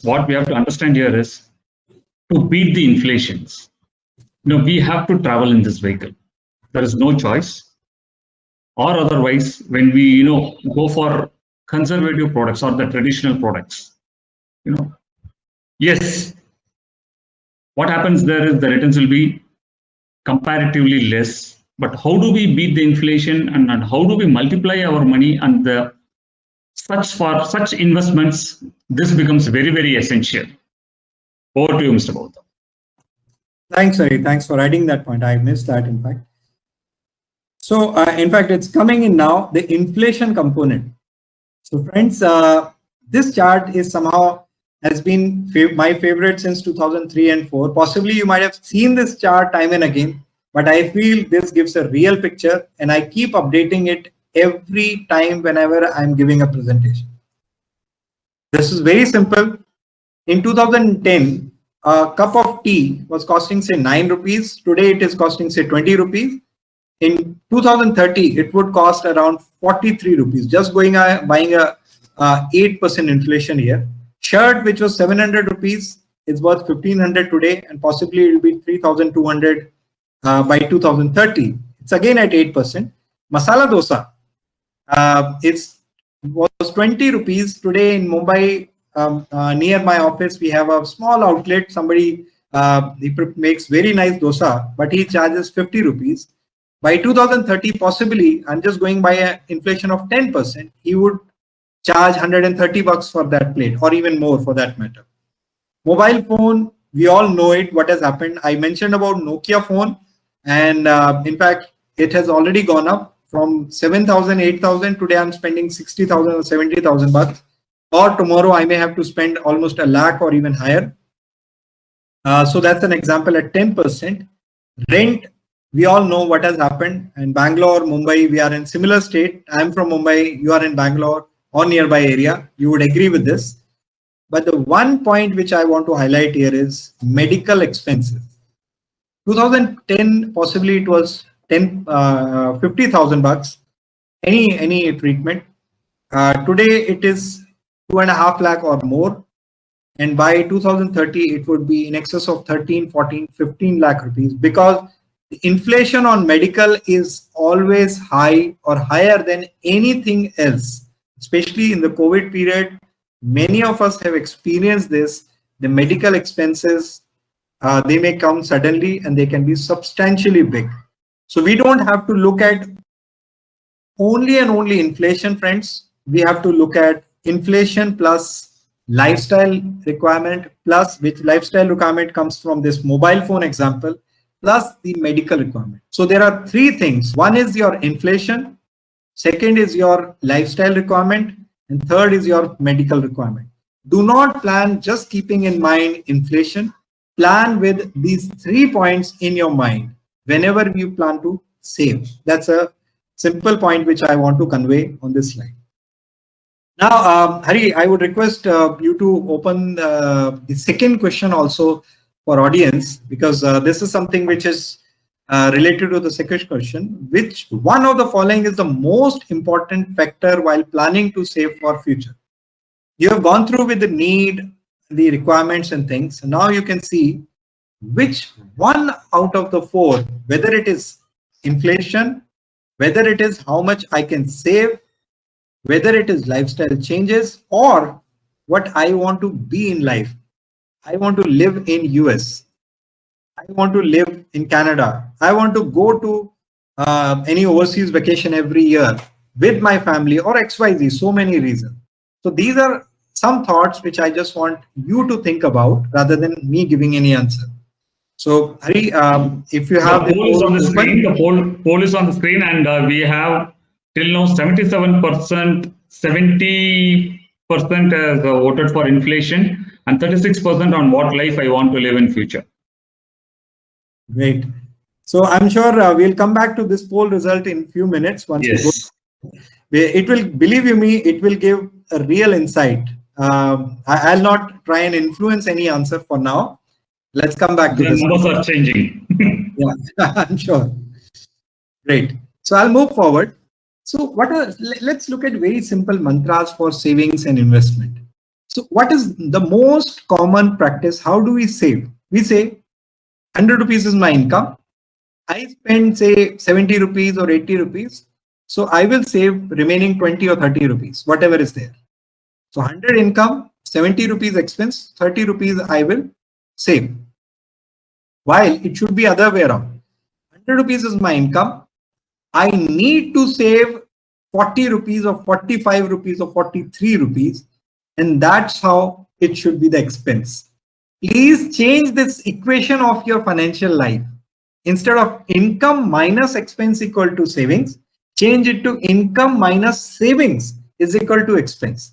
what we have to understand here is to beat the inflations. We have to travel in this vehicle. There is no choice. Or otherwise, when we go for conservative products or the traditional products, yes, what happens there is the returns will be comparatively less. But how do we beat the inflation, and how do we multiply our money, and for such investments, this becomes very, very essential. Over to you, Mr. Gautam. Thanks, Hari. Thanks for adding that point. I missed that, in fact. So, in fact, it's coming in now, the inflation component. So, friends, this chart is somehow has been my favorite since 2003 and 4. Possibly you might have seen this chart time and again, but I feel this gives a real picture, and I keep updating it every time whenever I'm giving a presentation. This is very simple. In 2010, a cup of tea was costing say 9 rupees. Today it is costing say 20 rupees. In 2030, it would cost around 43 rupees. Just buying a 8% inflation here. Shirt, which was 700 rupees, is worth 1500 today, and possibly it will be 3200 by 2030. It's again at 8%. Masala dosa, was 20 rupees today in Mumbai. Near my office, we have a small outlet. Somebody he makes very nice dosa, but he charges 50 rupees. By 2030, possibly, I'm just going by an inflation of 10%, he would charge 130 bucks for that plate, or even more for that matter. Mobile phone, we all know it, what has happened. I mentioned about Nokia phone, and in fact, it has already gone up from 7,000, 8,000. Today, I'm spending 60,000 or 70,000 bucks. Or tomorrow, I may have to spend almost a lakh or even higher. So that's an example at 10%. Rent, we all know what has happened. In Bangalore, Mumbai, we are in similar state. I'm from Mumbai, you are in Bangalore or nearby area. You would agree with this. But the one point which I want to highlight here is medical expenses. 2010, possibly it was 50,000 bucks, any treatment. Today it is 2.5 lakh or more. And by 2030, it would be in excess of 13, 14, 15 lakh rupees, because the inflation on medical is always high or higher than anything else, especially in the COVID period. Many of us have experienced this. The medical expenses, they may come suddenly and they can be substantially big. So we don't have to look at only and only inflation, friends. We have to look at inflation plus lifestyle requirement, plus which lifestyle requirement comes from this mobile phone example, plus the medical requirement. So there are three things. One is your inflation, second is your lifestyle requirement, and third is your medical requirement. Do not plan just keeping in mind inflation. Plan with these 3 points in your mind whenever you plan to save. That's a simple point which I want to convey on this slide. Now, Hari, I would request you to open the second question also for audience, because this is something which is related to the second question. Which one of the following is the most important factor while planning to save for future? You have gone through with the need, the requirements and things. Now you can see which one out of the four, whether it is inflation, whether it is how much I can save, whether it is lifestyle changes, or what I want to be in life. I want to live in US. I want to live in Canada. I want to go to any overseas vacation every year with my family, or XYZ, so many reasons. So these are some thoughts which I just want you to think about rather than me giving any answer. So Hari, if you have The poll is on the open, screen. The poll is on the screen, and we have till now 77%, 70% has voted for inflation, and 36% on what life I want to live in future. Great. So I'm sure we'll come back to this poll result in few minutes once we go. It will, believe you me, it will give a real insight. I'll not try and influence any answer for now. Let's come back to The this. numbers are changing. Yeah, I'm sure. Great. So I'll move forward. So let's look at very simple mantras for savings and investment. So what is the most common practice? How do we save? We say 100 rupees is my income. I spend say 70 rupees or 80 rupees. So I will save remaining 20 or 30 rupees, whatever is there. So 100 income, 70 rupees expense, 30 rupees I will save. While it should be other way around. 100 rupees is my income. I need to save 40 rupees or 45 rupees or 43 rupees. And that's how it should be the expense. Please change this equation of your financial life. Instead of income minus expense equal to savings, change it to income minus savings is equal to expense.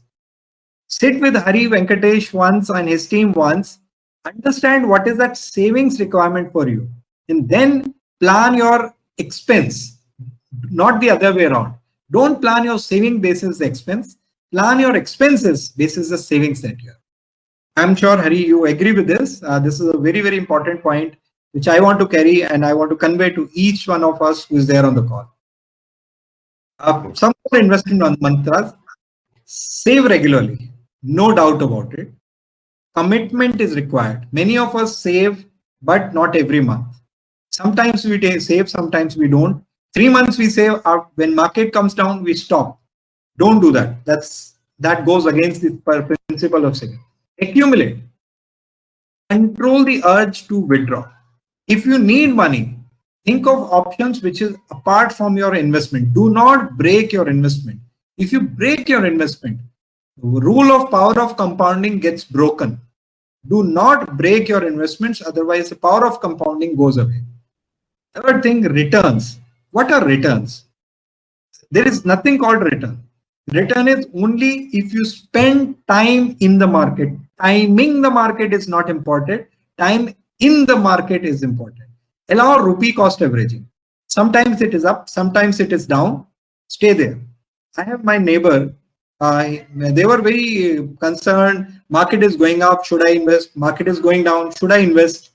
Sit with Hari Venkatesh once and his team once, understand what is that savings requirement for you, and then plan your expense, not the other way around. Don't plan your saving basis the expense, plan your expenses basis the savings that you have. I'm sure, Hari, you agree with this. This is a very, very important point which I want to carry and I want to convey to each one of us who is there on the call. Some more investment mantras. Save regularly, no doubt about it. Commitment is required. Many of us save, but not every month. Sometimes we save, sometimes we don't. 3 months we save, when market comes down, we stop. Don't do that. That goes against the principle of saving. Accumulate. Control the urge to withdraw. If you need money, think of options which is apart from your investment. Do not break your investment. If you break your investment, the rule of power of compounding gets broken. Do not break your investments, otherwise the power of compounding goes away. Third thing, returns. What are returns? There is nothing called return. Return is only if you spend time in the market. Timing the market is not important. Time in the market is important. Allow rupee cost averaging. Sometimes it is up, sometimes it is down. Stay there. I have my neighbor. They were very concerned. Market is going up. Should I invest? Market is going down. Should I invest?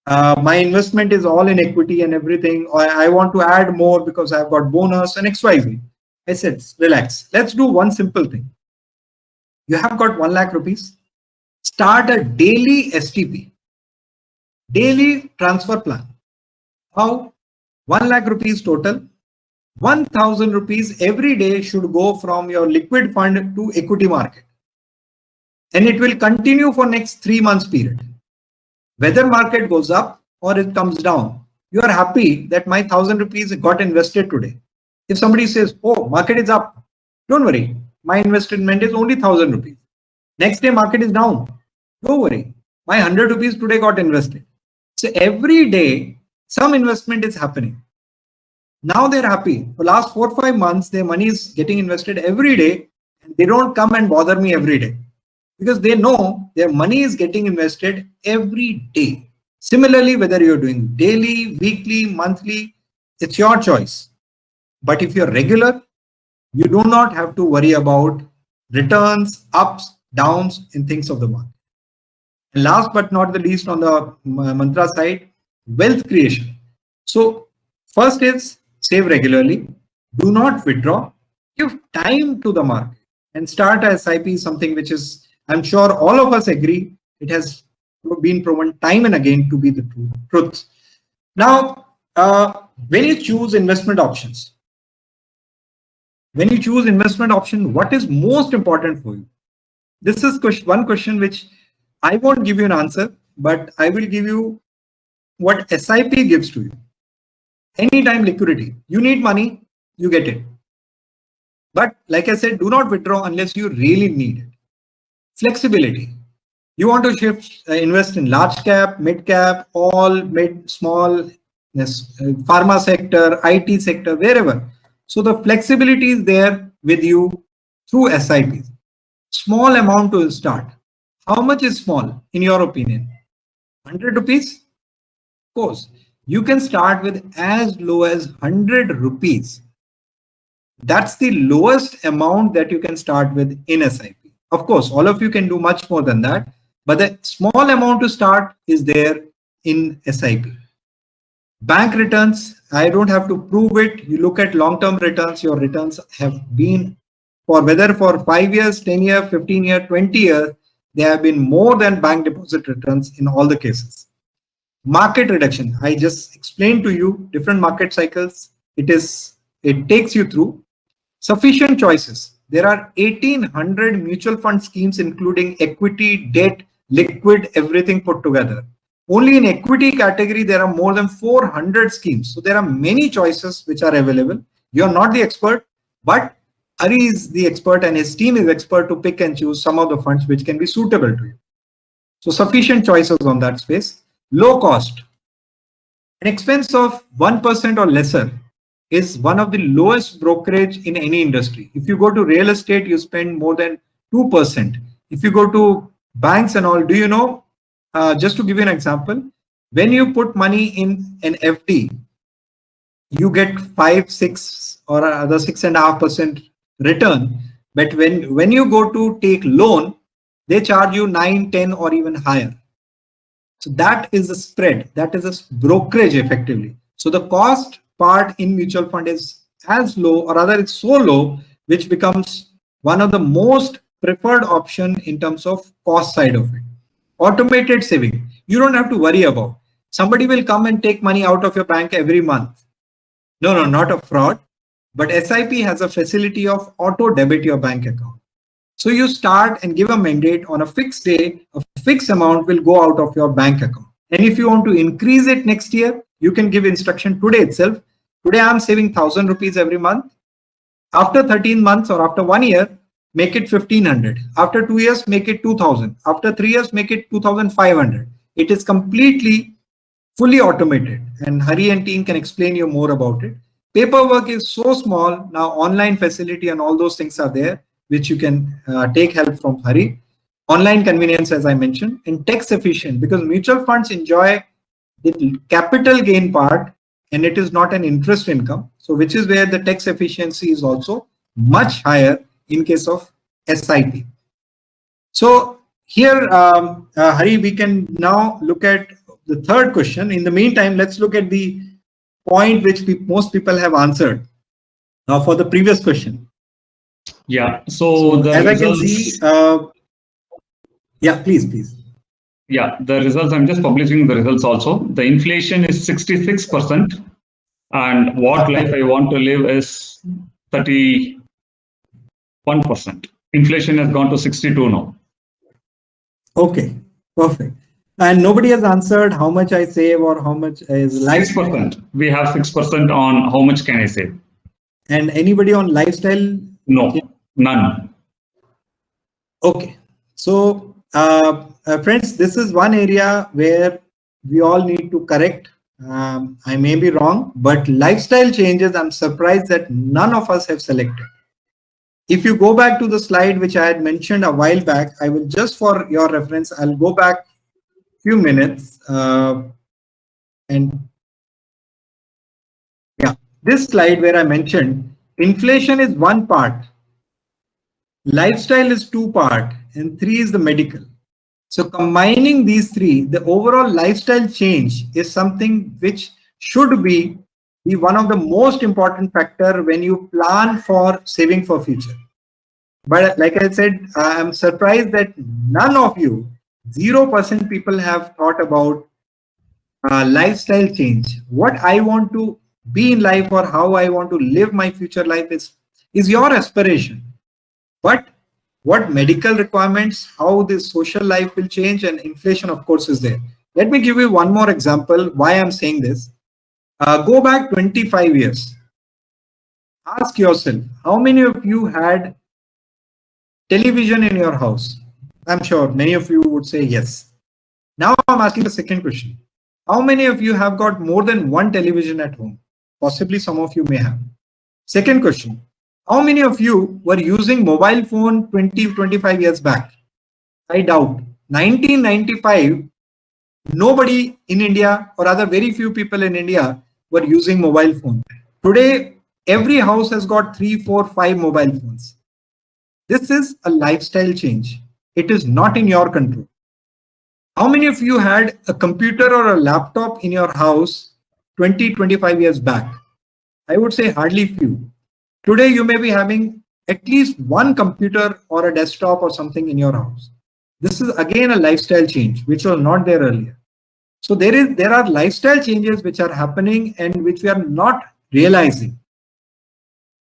My investment is all in equity and everything. I want to add more because I've got bonus and XYZ. I said, relax. Let's do one simple thing. You have got 1 lakh rupees. Start a daily STP. Daily transfer plan. How? 1 lakh rupees total. 1,000 rupees every day should go from your liquid fund to equity market. And it will continue for next 3 months period. Whether market goes up or it comes down, you are happy that my 1,000 rupees got invested today. If somebody says, oh, market is up, don't worry. My investment is only 1,000 rupees. Next day market is down. Don't worry. My 100 rupees today got invested. So every day some investment is happening. Now they're happy. For last 4 or 5 months, their money is getting invested every day, and they don't come and bother me every day because they know their money is getting invested every day. Similarly, whether you're doing daily, weekly, monthly, it's your choice. But if you're regular, you do not have to worry about returns, ups, downs, and things of the market. And last but not the least, on the mantra side, wealth creation. So first is save regularly, do not withdraw, give time to the market, and start a S.I.P. something which is, I'm sure all of us agree, it has been proven time and again to be the truth. Now, when you choose investment options, what is most important for you? This is one question which I won't give you an answer, but I will give you what S.I.P. gives to you. Anytime liquidity, you need money, you get it. But like I said, do not withdraw unless you really need it. Flexibility. You want to invest in large cap, mid cap, all mid, small, pharma sector, IT sector, wherever. So the flexibility is there with you through S.I.Ps. Small amount to start. How much is small in your opinion? 100 rupees? Of course, you can start with as low as 100 rupees. That's the lowest amount that you can start with in S.I.P. Of course, all of you can do much more than that, but the small amount to start is there in S.I.P. Bank returns, I don't have to prove it. You look at long-term returns, your returns have been for whether for 5 years, 10 years, 15 years, 20 years, they have been more than bank deposit returns in all the cases. Market reduction, I just explained to you different market cycles. It takes you through. Sufficient choices. There are 1800 mutual fund schemes, including equity, debt, liquid, everything put together. Only in equity category, there are more than 400 schemes. So there are many choices which are available. You're not the expert, but Hari is the expert and his team is expert to pick and choose some of the funds which can be suitable to you. So sufficient choices on that space. Low cost. An expense of 1% or lesser is one of the lowest brokerage in any industry. If you go to real estate, you spend more than 2%. If you go to banks and all, do you know, just to give you an example, when you put money in an FD, you get 5, 6 or other 6.5% return. But when you go to take loan, they charge you 9, 10 or even higher. So that is the spread, that is a brokerage effectively. So the cost part in mutual fund is as low, or rather it's so low, which becomes one of the most preferred option in terms of cost side of it. Automated saving, you don't have to worry about. Somebody will come and take money out of your bank every month. No, not a fraud, but S.I.P. has a facility of auto debit your bank account. So you start and give a mandate on a fixed day, a fixed amount will go out of your bank account. And if you want to increase it next year, you can give instruction today itself. Today I'm saving 1,000 rupees every month. After 13 months or after 1 year, make it 1,500. After 2 years, make it 2,000. After 3 years, make it 2,500. It is completely fully automated, and Hari and team can explain you more about it. Paperwork is so small. Now online facility and all those things are there, which you can take help from Hari. Online convenience, as I mentioned, and tax efficient, because mutual funds enjoy the capital gain part and it is not an interest income. So which is where the tax efficiency is also much higher in case of S.I.P. So here, Hari, we can now look at the third question. In the meantime, let's look at the point which most people have answered now for the previous question. Yeah. So the as results, I can see, yeah, please. Yeah, the results, I'm just publishing the results also. The inflation is 66%, and what life I want to live is 31%. Inflation has gone to 62 now. Okay, perfect. And nobody has answered how much I save or how much is life. 6%. We have 6% on how much can I save. And anybody on lifestyle? No, none. Okay. So, friends, this is one area where we all need to correct. I may be wrong, but lifestyle changes, I'm surprised that none of us have selected. If you go back to the slide which I had mentioned a while back, I will just for your reference, I'll go back few minutes and yeah, this slide where I mentioned inflation is one part, lifestyle is two part, and three is the medical. So combining these three, the overall lifestyle change is something which should be one of the most important factor when you plan for saving for future. But like I said, I'm surprised that none of you, 0% people have thought about lifestyle change. What I want to be in life or how I want to live my future life is your aspiration. But what medical requirements, how this social life will change, and inflation, of course, is there. Let me give you one more example why I'm saying this. Go back 25 years. Ask yourself, how many of you had television in your house? I'm sure many of you would say yes. Now I'm asking the second question. How many of you have got more than one television at home? Possibly some of you may have. Second question. How many of you were using mobile phone 25 years back? I doubt. 1995, nobody in India or rather very few people in India were using mobile phone. Today, every house has got 3, 4, 5 mobile phones. This is a lifestyle change. It is not in your control. How many of you had a computer or a laptop in your house 20, 25 years back? I would say hardly few. Today, you may be having at least one computer or a desktop or something in your house. This is again a lifestyle change, which was not there earlier. So there are lifestyle changes which are happening and which we are not realizing.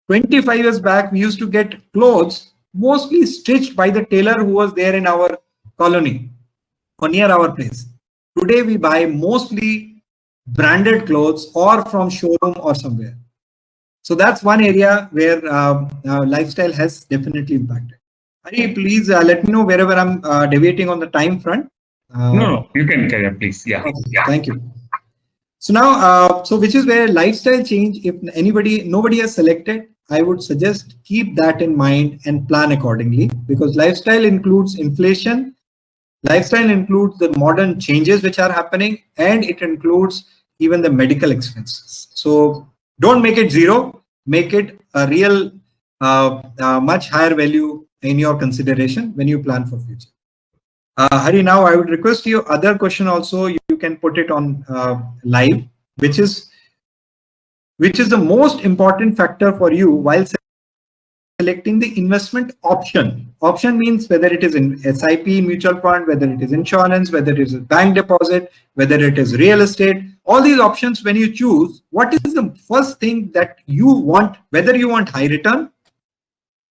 25 years back, we used to get clothes mostly stitched by the tailor who was there in our colony or near our place. Today, we buy mostly branded clothes or from showroom or somewhere. So that's one area where lifestyle has definitely impacted. Hari, please let me know wherever I'm deviating on the time front. No, you can carry on, please. Yeah. Okay, thank you. So now, so which is where lifestyle change, if nobody has selected, I would suggest keep that in mind and plan accordingly, because lifestyle includes inflation, lifestyle includes the modern changes which are happening, and it includes even the medical expenses. So don't make it zero, make it a real, much higher value in your consideration when you plan for future. Hari, now I would request you other question also, you can put it on live, which is the most important factor for you while selecting the investment option. Option means whether it is in S.I.P mutual fund, whether it is insurance, whether it is a bank deposit, whether it is real estate. All these options, when you choose, what is the first thing that you want, whether you want high return,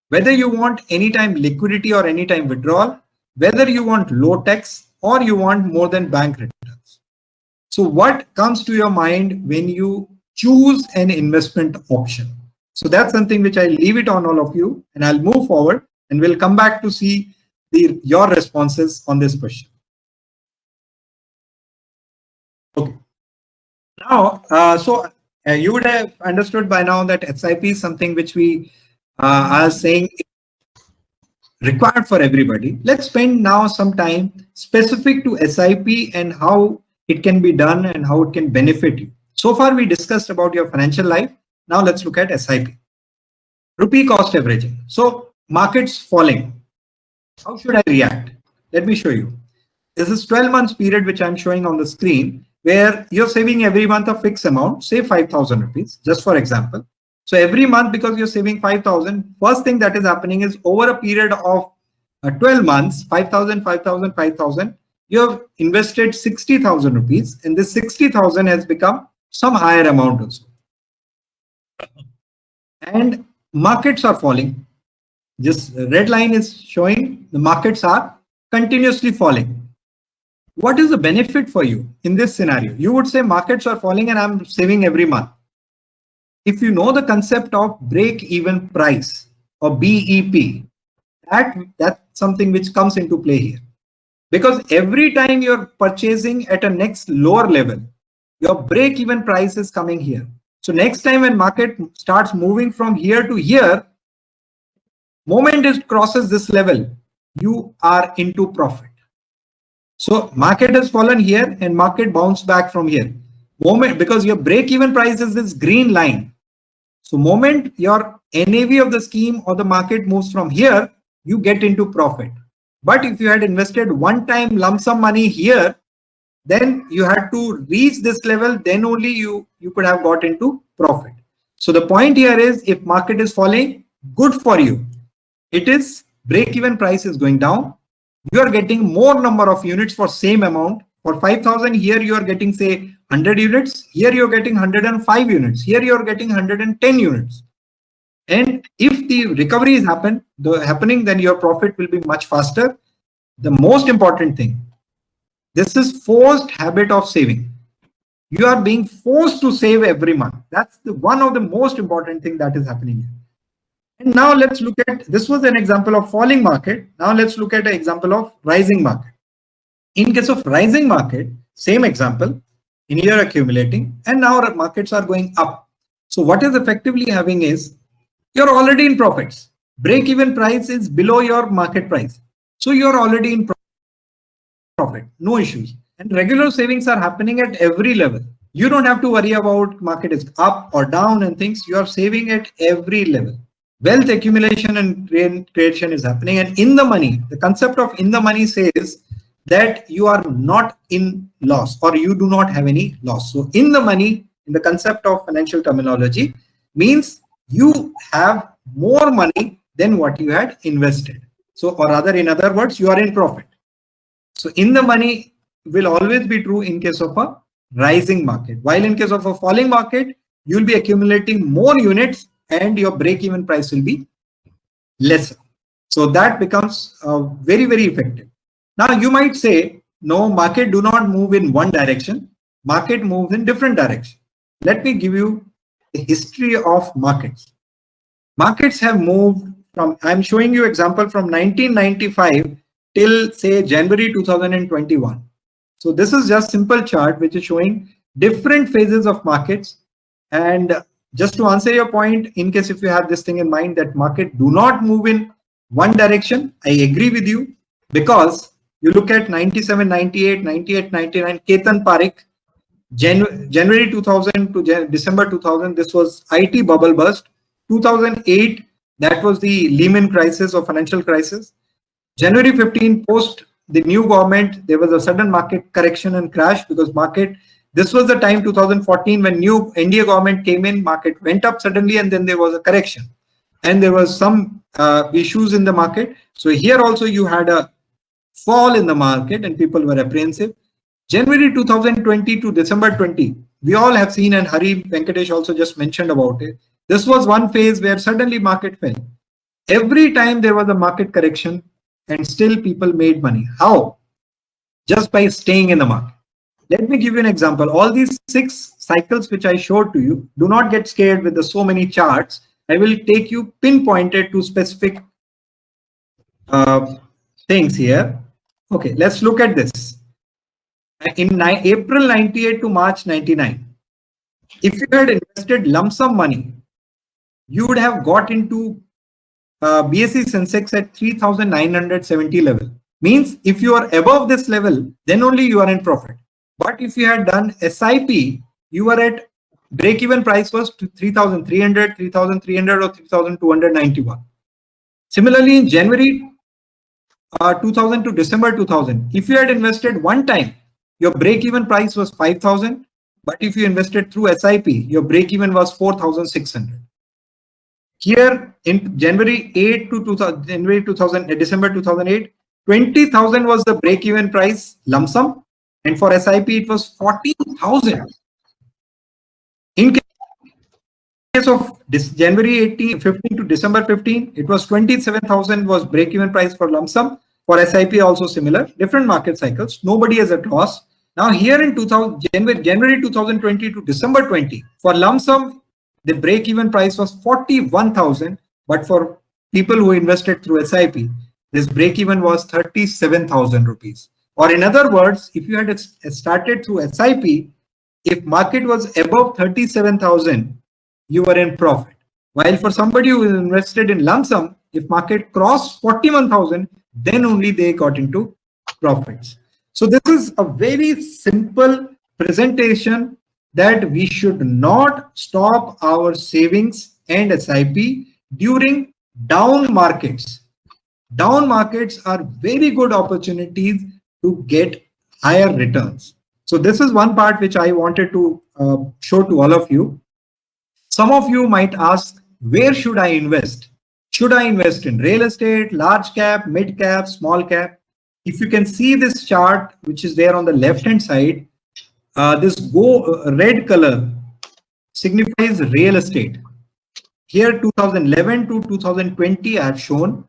whether you want anytime liquidity or anytime withdrawal, whether you want low tax or you want more than bank returns. So what comes to your mind when you choose an investment option? So that's something which I leave it on all of you, and I'll move forward and we'll come back to see your responses on this question. Okay. Now, you would have understood by now that S.I.P is something which we are saying required for everybody. Let's spend now some time specific to S.I.P and how it can be done and how it can benefit you. So far, we discussed about your financial life. Now let's look at S.I.P. Rupee cost averaging. So markets falling. How should I react? Let me show you. This is 12 months period which I'm showing on the screen where you're saving every month a fixed amount, say 5,000 rupees, just for example. So every month, because you're saving 5,000, first thing that is happening is over a period of 12 months, 5,000, 5,000, 5,000, you have invested 60,000 rupees, and this 60,000 has become some higher amount also. And markets are falling. This red line is showing the markets are continuously falling. What is the benefit for you in this scenario? You would say markets are falling and I'm saving every month. If you know the concept of break even price or BEP, That's something which comes into play here. Because every time you're purchasing at a next lower level, your break-even price is coming here. So next time when market starts moving from here to here, moment it crosses this level, you are into profit. So market has fallen here and market bounced back from here. Moment, because your break-even price is this green line. So moment your NAV of the scheme or the market moves from here, you get into profit. But if you had invested one-time lump sum money here, then you had to reach this level, then only you could have got into profit. So the point here is, if market is falling, good for you. It is break-even price is going down. You are getting more number of units for same amount. For 5,000 here you are getting say 100 units. Here you are getting 105 units. Here you are getting 110 units. And if the recovery is happening, then your profit will be much faster. The most important thing, this is forced habit of saving. You are being forced to save every month. That's the one of the most important thing that is happening here. And now let's look at, this was an example of falling market. Now let's look at an example of rising market. In case of rising market, same example, in here accumulating, and now markets are going up. So what is effectively having is, you're already in profits. Break-even price is below your market price. So you're already in profit, no issues. And regular savings are happening at every level. You don't have to worry about market is up or down and things. You are saving at every level. Wealth accumulation and creation is happening. And in the money, the concept of in the money says that you are not in loss or you do not have any loss. So in the money, in the concept of financial terminology, means you have more money than what you had invested. So, or rather, in other words, you are in profit. So in the money will always be true in case of a rising market. While in case of a falling market, you will be accumulating more units and your break-even price will be lesser. So that becomes very, very effective. Now you might say, no, market do not move in one direction. Market moves in different direction. Let me give you the history of markets. Markets have moved from, I'm showing you example from 1995 till say January 2021. So this is just simple chart which is showing different phases of markets. And just to answer your point, in case if you have this thing in mind that market do not move in one direction, I agree with you, because you look at 97, 98, 98, 99, Ketan Parekh, January 2000 to December 2000, this was IT bubble burst. 2008, that was the Lehman crisis or financial crisis. January 15, post the new government, there was a sudden market correction and crash because market, this was the time 2014 when new India government came in, market went up suddenly and then there was a correction. And there was some issues in the market. So here also you had a fall in the market and people were apprehensive. January 2020 to December 20, we all have seen, and Hari Venkatesh also just mentioned about it. This was one phase where suddenly market fell. Every time there was a market correction and still people made money. How? Just by staying in the market. Let me give you an example. All these 6 cycles which I showed to you, do not get scared with the so many charts. I will take you pinpointed to specific things here. Okay, let's look at this. In April 98 to March 99, if you had invested lump sum money, you would have got into BSE Sensex at 3,970 level. Means if you are above this level, then only you are in profit. But if you had done S.I.P, you were at break-even price was 3,300, 3,300 or 3,291. Similarly, in January 2000 to December 2000, if you had invested one time, your break-even price was 5,000. But if you invested through S.I.P, your break-even was 4,600. Here in January 8 to 2000, December 2008, 20,000 was the break-even price lump sum, and for S.I.P it was 14,000. In case of January 15 to December 15, it was 27,000 was break-even price for lump sum. For S.I.P also similar, different market cycles. Nobody is at loss. Now here in January 2020 to December 20, for lump sum, the break-even price was 41,000, but for people who invested through S.I.P, this break even was 37,000 rupees. Or in other words, if you had started through S.I.P, if market was above 37,000, you were in profit. While for somebody who invested in lump sum, if market crossed 41,000, then only they got into profits. So this is a very simple presentation that we should not stop our savings and S.I.P during down markets. Down markets are very good opportunities to get higher returns. So this is one part which I wanted to show to all of you. Some of you might ask, where should I invest? Should I invest in real estate, large cap, mid cap, small cap? If you can see this chart, which is there on the left hand side, this red color signifies real estate. Here 2011 to 2020 I have shown.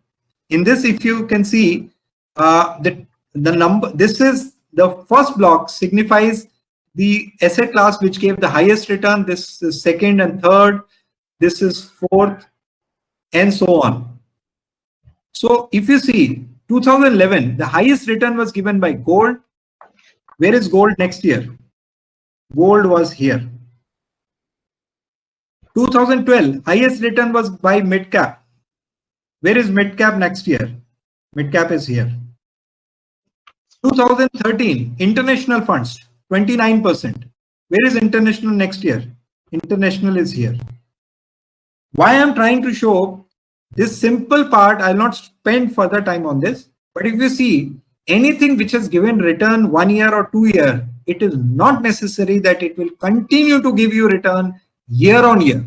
In this, if you can see, the number, this is the first block signifies the asset class which gave the highest return. This is second and third. This is fourth, and so on. So if you see 2011, the highest return was given by gold. Where is gold next year? Gold was here. 2012, highest return was by mid cap. Where is mid cap next year? Mid cap is here. 2013, international funds, 29%. Where is international next year? International is here. Why I'm trying to show this simple part, I'll not spend further time on this. But if you see anything which has given return 1 year or 2 year, it is not necessary that it will continue to give you return year on year.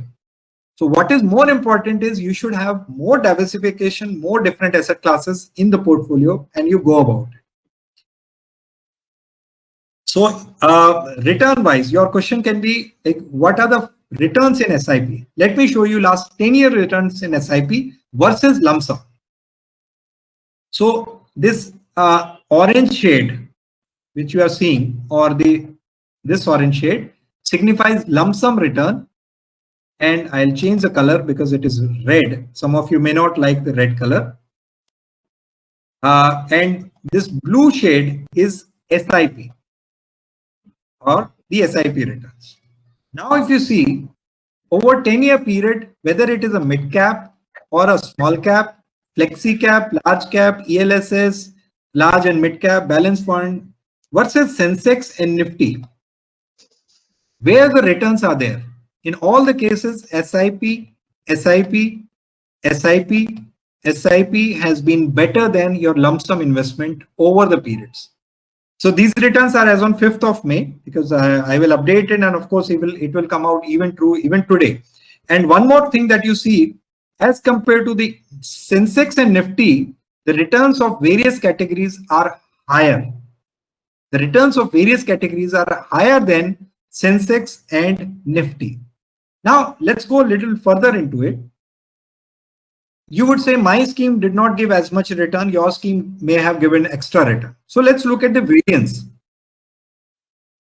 So what is more important is you should have more diversification, more different asset classes in the portfolio, and you go about it. So return wise, your question can be like, what are the returns in S.I.P? Let me show you last 10-year returns in S.I.P versus lump sum. So this orange shade, which you are seeing, or this orange shade signifies lump sum return. And I'll change the color because it is red. Some of you may not like the red color. And this blue shade is S.I.P or the S.I.P returns. Now, if you see over 10-year period, whether it is a mid cap or a small cap, flexi cap, large cap, ELSS, large and mid cap, balance fund versus Sensex and Nifty, where the returns are there. In all the cases, S.I.P, S.I.P, S.I.P, S.I.P has been better than your lump sum investment over the periods. So these returns are as on 5th of May, because I will update it, and of course it will come out even today. And one more thing that you see, as compared to the Sensex and Nifty, the returns of various categories are higher. The returns of various categories are higher than Sensex and Nifty. Now let's go a little further into it. You would say my scheme did not give as much return, your scheme may have given extra return. So let's look at the variance.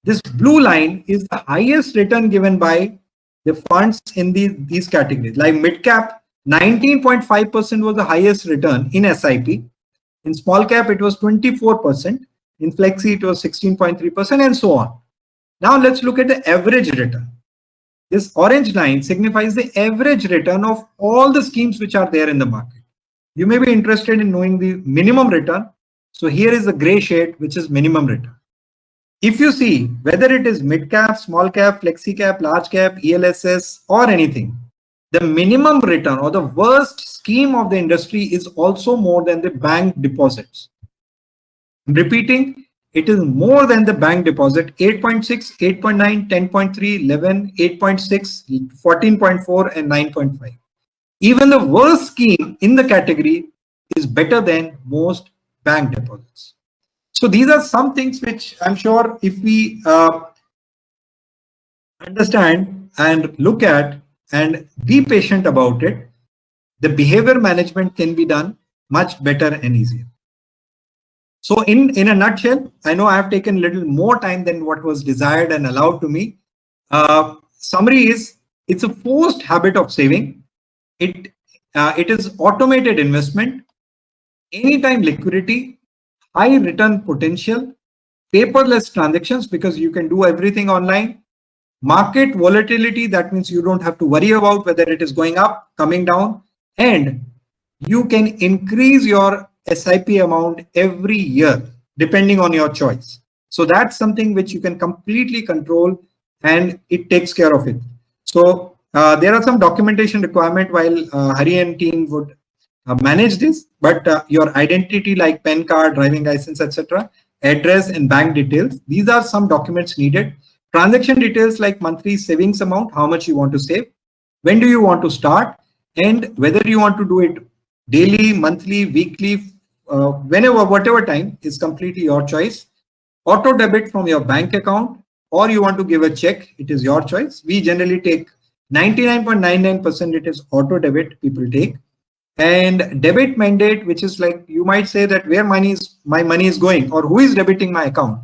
This blue line is the highest return given by the funds in these categories. Like mid cap, 19.5% was the highest return in S.I.P. In small cap, it was 24%. In flexi, it was 16.3%, and so on. Now let's look at the average return. This orange line signifies the average return of all the schemes which are there in the market. You may be interested in knowing the minimum return. So here is the gray shade, which is minimum return. If you see whether it is mid cap, small cap, flexi cap, large cap, ELSS, or anything, the minimum return or the worst scheme of the industry is also more than the bank deposits. I'm repeating, it is more than the bank deposit: 8.6, 8.9, 10.3, 11, 8.6, 14.4, and 9.5. Even the worst scheme in the category is better than most bank deposits. So these are some things which I'm sure if we understand and look at and be patient about it, the behavior management can be done much better and easier. So in a nutshell, I know I have taken a little more time than what was desired and allowed to me. Summary is, it's a forced habit of saving. It it is automated investment, anytime liquidity, high return potential, paperless transactions because you can do everything online, market volatility, that means you don't have to worry about whether it is going up, coming down, and you can increase your SIP amount every year depending on your choice. So that's something which you can completely control and it takes care of it. So there are some documentation requirement while Hari and team would manage this, but your identity like PAN card, driving license, etc., address and bank details, these are some documents needed. Transaction details like monthly savings amount, how much you want to save, when do you want to start, and whether you want to do it daily, monthly, weekly, whenever, whatever time is completely your choice. Auto debit from your bank account, or you want to give a check, it is your choice. We generally take 99.99% it is auto debit people take. And debit mandate, which is like you might say that where my money is going or who is debiting my account.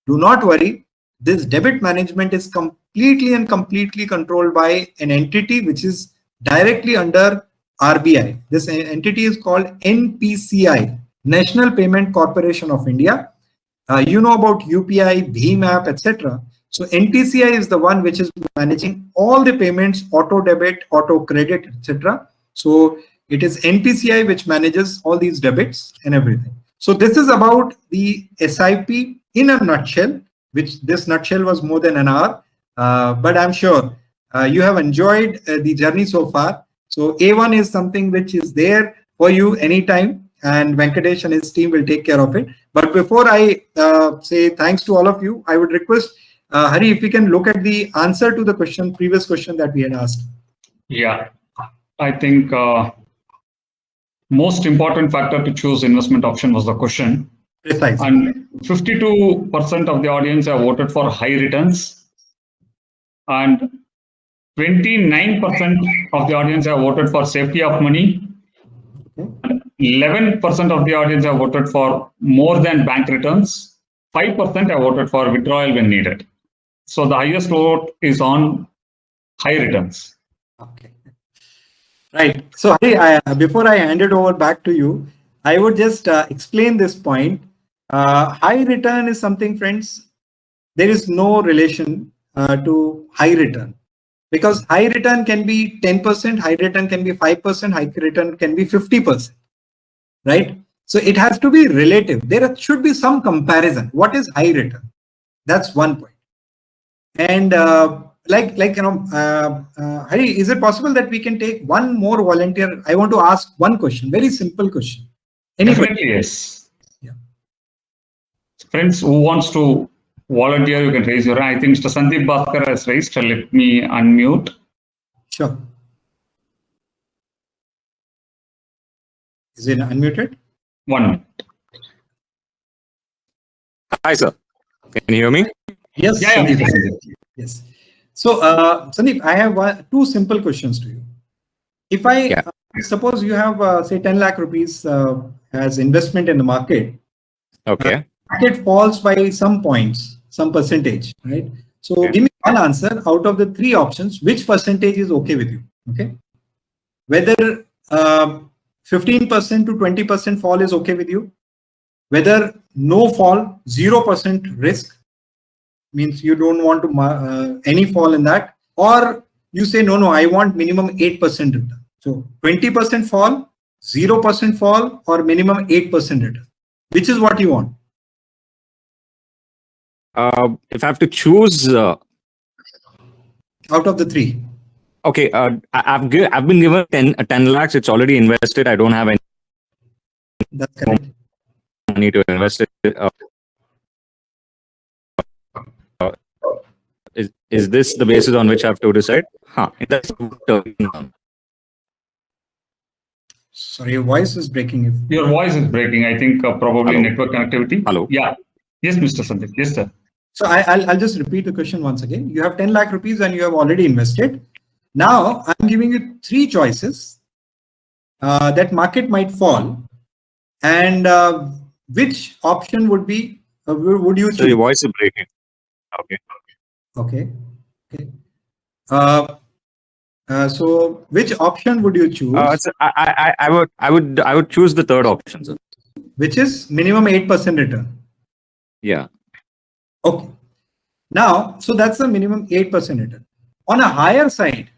Do not worry. This debit management is completely controlled by an entity which is directly under RBI. This entity is called NPCI, National Payment Corporation of India. You know about UPI, Bhim app, etc. So NPCI is the one which is managing all the payments, auto debit, auto credit, etc. So it is NPCI which manages all these debits and everything. So this is about the SIP in a nutshell, which this nutshell was more than an hour, but I'm sure you have enjoyed the journey so far. So A1 is something which is there for you anytime, and Venkatesh and his team will take care of it. But before I say thanks to all of you, I would request Hari, if we can look at the answer to the previous question that we had asked. Yeah, I think most important factor to choose investment option was the question. Precisely. And 52% of the audience have voted for high returns, and 29% of the audience have voted for safety of money. 11% of the audience have voted for more than bank returns. 5% have voted for withdrawal when needed. So the highest vote is on high returns. Okay. Right. So Hari, before I hand it over back to you, I would just explain this point. High return is something, friends, there is no relation to high return, because high return can be 10%, high return can be 5%, high return can be 50%, right? So it has to be relative. There should be some comparison. What is high return? That's one point. And Hari, is it possible that we can take one more volunteer? I want to ask one question, very simple question. Anybody? Definitely, yes. Yeah. Friends who wants to volunteer, you can raise your hand. I think Mr. Sandeep Bhaskar has raised. Let me unmute. Sure. Is it unmuted? 1 minute. Hi, sir. Can you hear me? Yes. Yeah, Sandeep. Sandeep. Yes. So, Sandeep, I have two simple questions to you. If I suppose you have, say, 10 lakh rupees as investment in the market, Okay. market falls by some points, some percentage, right? So, give me one answer out of the three options. Which percentage is okay with you? Okay. Whether 15% to 20% fall is okay with you. Whether no fall, 0% risk, means you don't want to any fall in that, or you say no, I want minimum 8% return. So 20% fall, 0% fall, or minimum 8% return. Which is what you want? If I have to choose, out of the three. Okay, I've been given 10 lakhs. It's already invested. I don't have any. That's correct. Money to invest it. Is this the basis on which I have to decide? Sorry, your voice is breaking. Your voice is breaking. I think probably Hello? network connectivity. Hello. Yeah. Yes, Mr. Sandeep. Yes, sir. So I'll just repeat the question once again. You have 10 lakh rupees and you have already invested. Now I'm giving you three choices that market might fall, and which option would be would you choose? So your voice is breaking. Okay. Okay. So which option would you choose? I would choose the third option, sir. Which is minimum 8% return. Yeah. Okay. Now, so that's the minimum 8% return. On a higher side,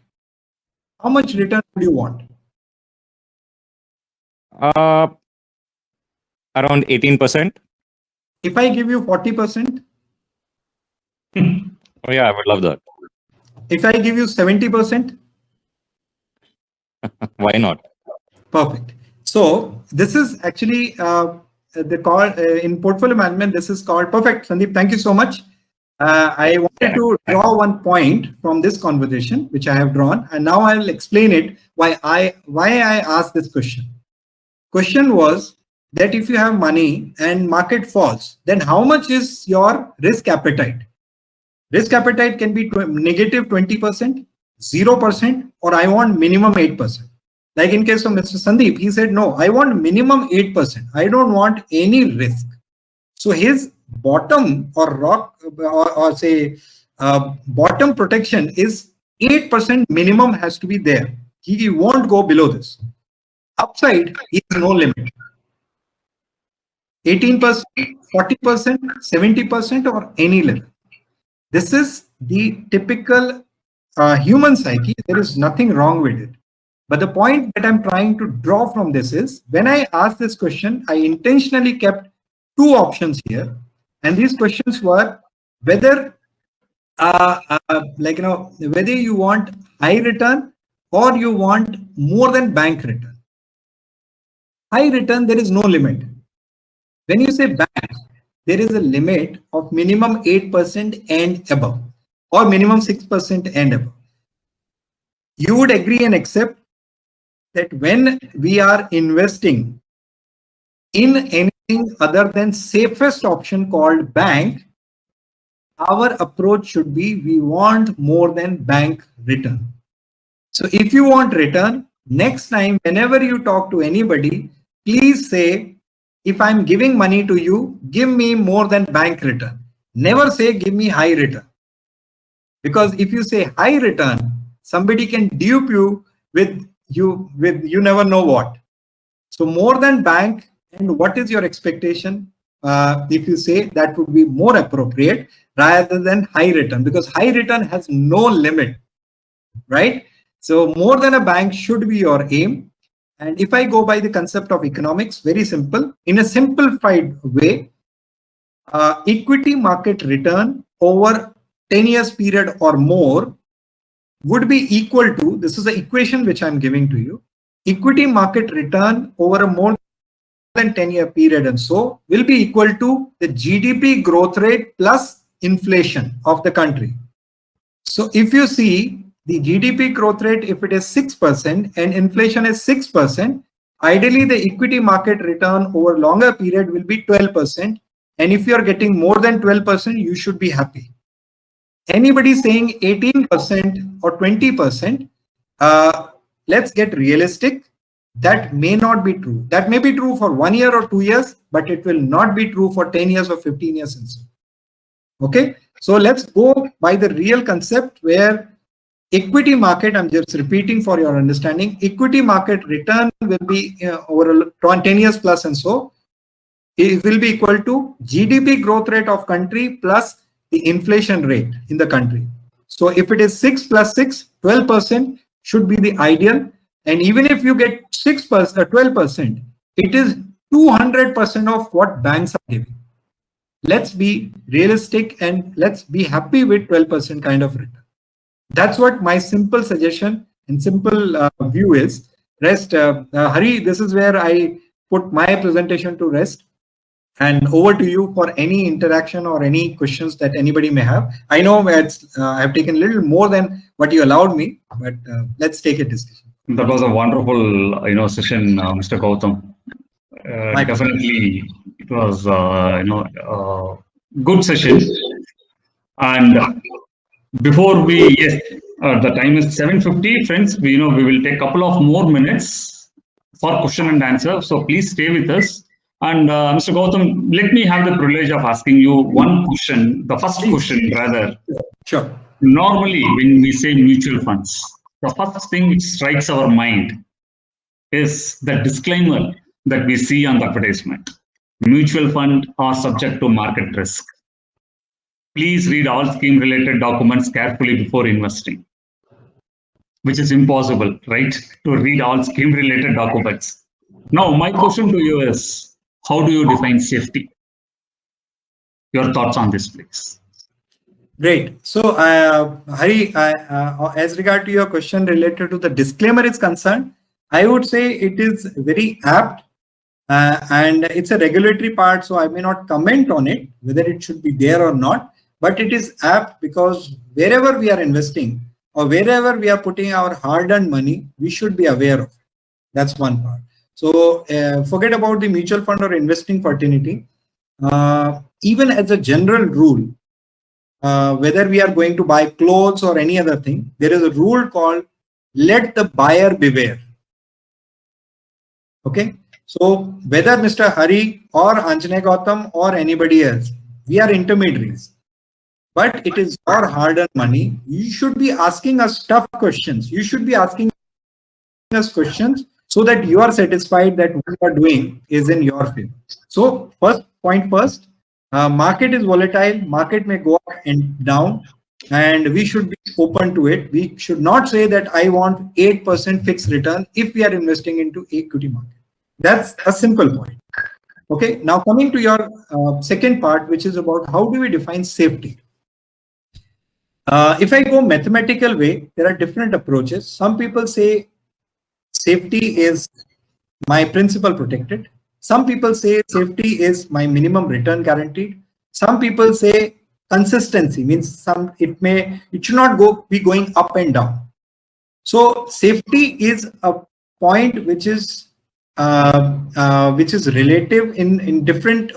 how much return would you want? Around 18%. If I give you 40%, Oh yeah, I would love that. if I give you 70%, Why not? perfect. So this is actually the call in portfolio management. This is called perfect. Sandeep, thank you so much. I wanted to draw one point from this conversation, which I have drawn, and now I'll explain it why I asked this question. Question was that if you have money and market falls, then how much is your risk appetite? Risk appetite can be negative 20%, 0%, or I want minimum 8%. Like in case of Mr. Sandeep, he said, no, I want minimum 8%. I don't want any risk. So his bottom or rock or say bottom protection is 8% minimum has to be there. He won't go below this. Upside is no limit. 18%, 40%, 70%, or any level. This is the typical human psyche. There is nothing wrong with it. But the point that I'm trying to draw from this is when I asked this question, I intentionally kept two options here. And these questions were whether whether you want high return or you want more than bank return. High return, there is no limit. When you say bank, there is a limit of minimum 8% and above, or minimum 6% and above. You would agree and accept that when we are investing in anything other than safest option called bank, our approach should be we want more than bank return. So if you want return, next time whenever you talk to anybody, please say, if I'm giving money to you, give me more than bank return. Never say give me high return. Because if you say high return, somebody can dupe you with you never know what. So more than bank, and what is your expectation? If you say that would be more appropriate rather than high return, because high return has no limit, right? So more than a bank should be your aim. And if I go by the concept of economics, very simple, in a simplified way, equity market return over 10 years period or more would be equal to, this is the equation which I'm giving to you, equity market return over a more than 10-year period and so will be equal to the GDP growth rate plus inflation of the country. So if you see the GDP growth rate, if it is 6% and inflation is 6%, ideally the equity market return over longer period will be 12%. And if you are getting more than 12%, you should be happy. Anybody saying 18% or 20%, let's get realistic. That may not be true. That may be true for 1 year or 2 years, but it will not be true for 10 years or 15 years and so. Okay, so let's go by the real concept where equity market, I'm just repeating for your understanding, equity market return will be over 10 years plus and so, it will be equal to GDP growth rate of country plus the inflation rate in the country. So if it is 6 plus 6, 12% should be the ideal. And even if you get 6%, 12%, it is 200% of what banks are giving. Let's be realistic and let's be happy with 12% kind of return. That's what my simple suggestion and simple view is. Rest, Hari, this is where I put my presentation to rest. And over to you for any interaction or any questions that anybody may have. I know I've taken a little more than what you allowed me, but let's take a discussion. That was a wonderful, session, Mr. Gautam. Definitely, it was, good session. And before yes, the time is 7:50, friends. We will take a couple of more minutes for question and answer. So please stay with us. And Mr. Gautam, let me have the privilege of asking you one question. The first question, rather. Sure. Normally, when we say mutual funds, the first thing which strikes our mind is the disclaimer that we see on the advertisement. Mutual fund are subject to market risk. Please read all scheme related documents carefully before investing, which is impossible, right? To read all scheme related documents. Now, my question to you is, how do you define safety? Your thoughts on this, please. Great. So, Hari, as regard to your question related to the disclaimer is concerned, I would say it is very apt and it's a regulatory part. So I may not comment on it, whether it should be there or not, but it is apt because wherever we are investing or wherever we are putting our hard-earned money, we should be aware of it. That's one part. So forget about the mutual fund or investing fraternity. Even as a general rule, whether we are going to buy clothes or any other thing, there is a rule called let the buyer beware. Okay. So whether Mr. Hari or Anjaney Gautam or anybody else, we are intermediaries. But it is your hard-earned money. You should be asking us tough questions. You should be asking us questions so that you are satisfied that what you are doing is in your favor. So first, market is volatile. Market may go up and down, and we should be open to it. We should not say that I want 8% fixed return if we are investing into equity market. That's a simple point. Okay. Now coming to your second part, which is about how do we define safety? If I go mathematical way, there are different approaches. Some people say safety is my principal protected. Some people say safety is my minimum return guaranteed. Some people say consistency means it should not be going up and down. So safety is a point which is relative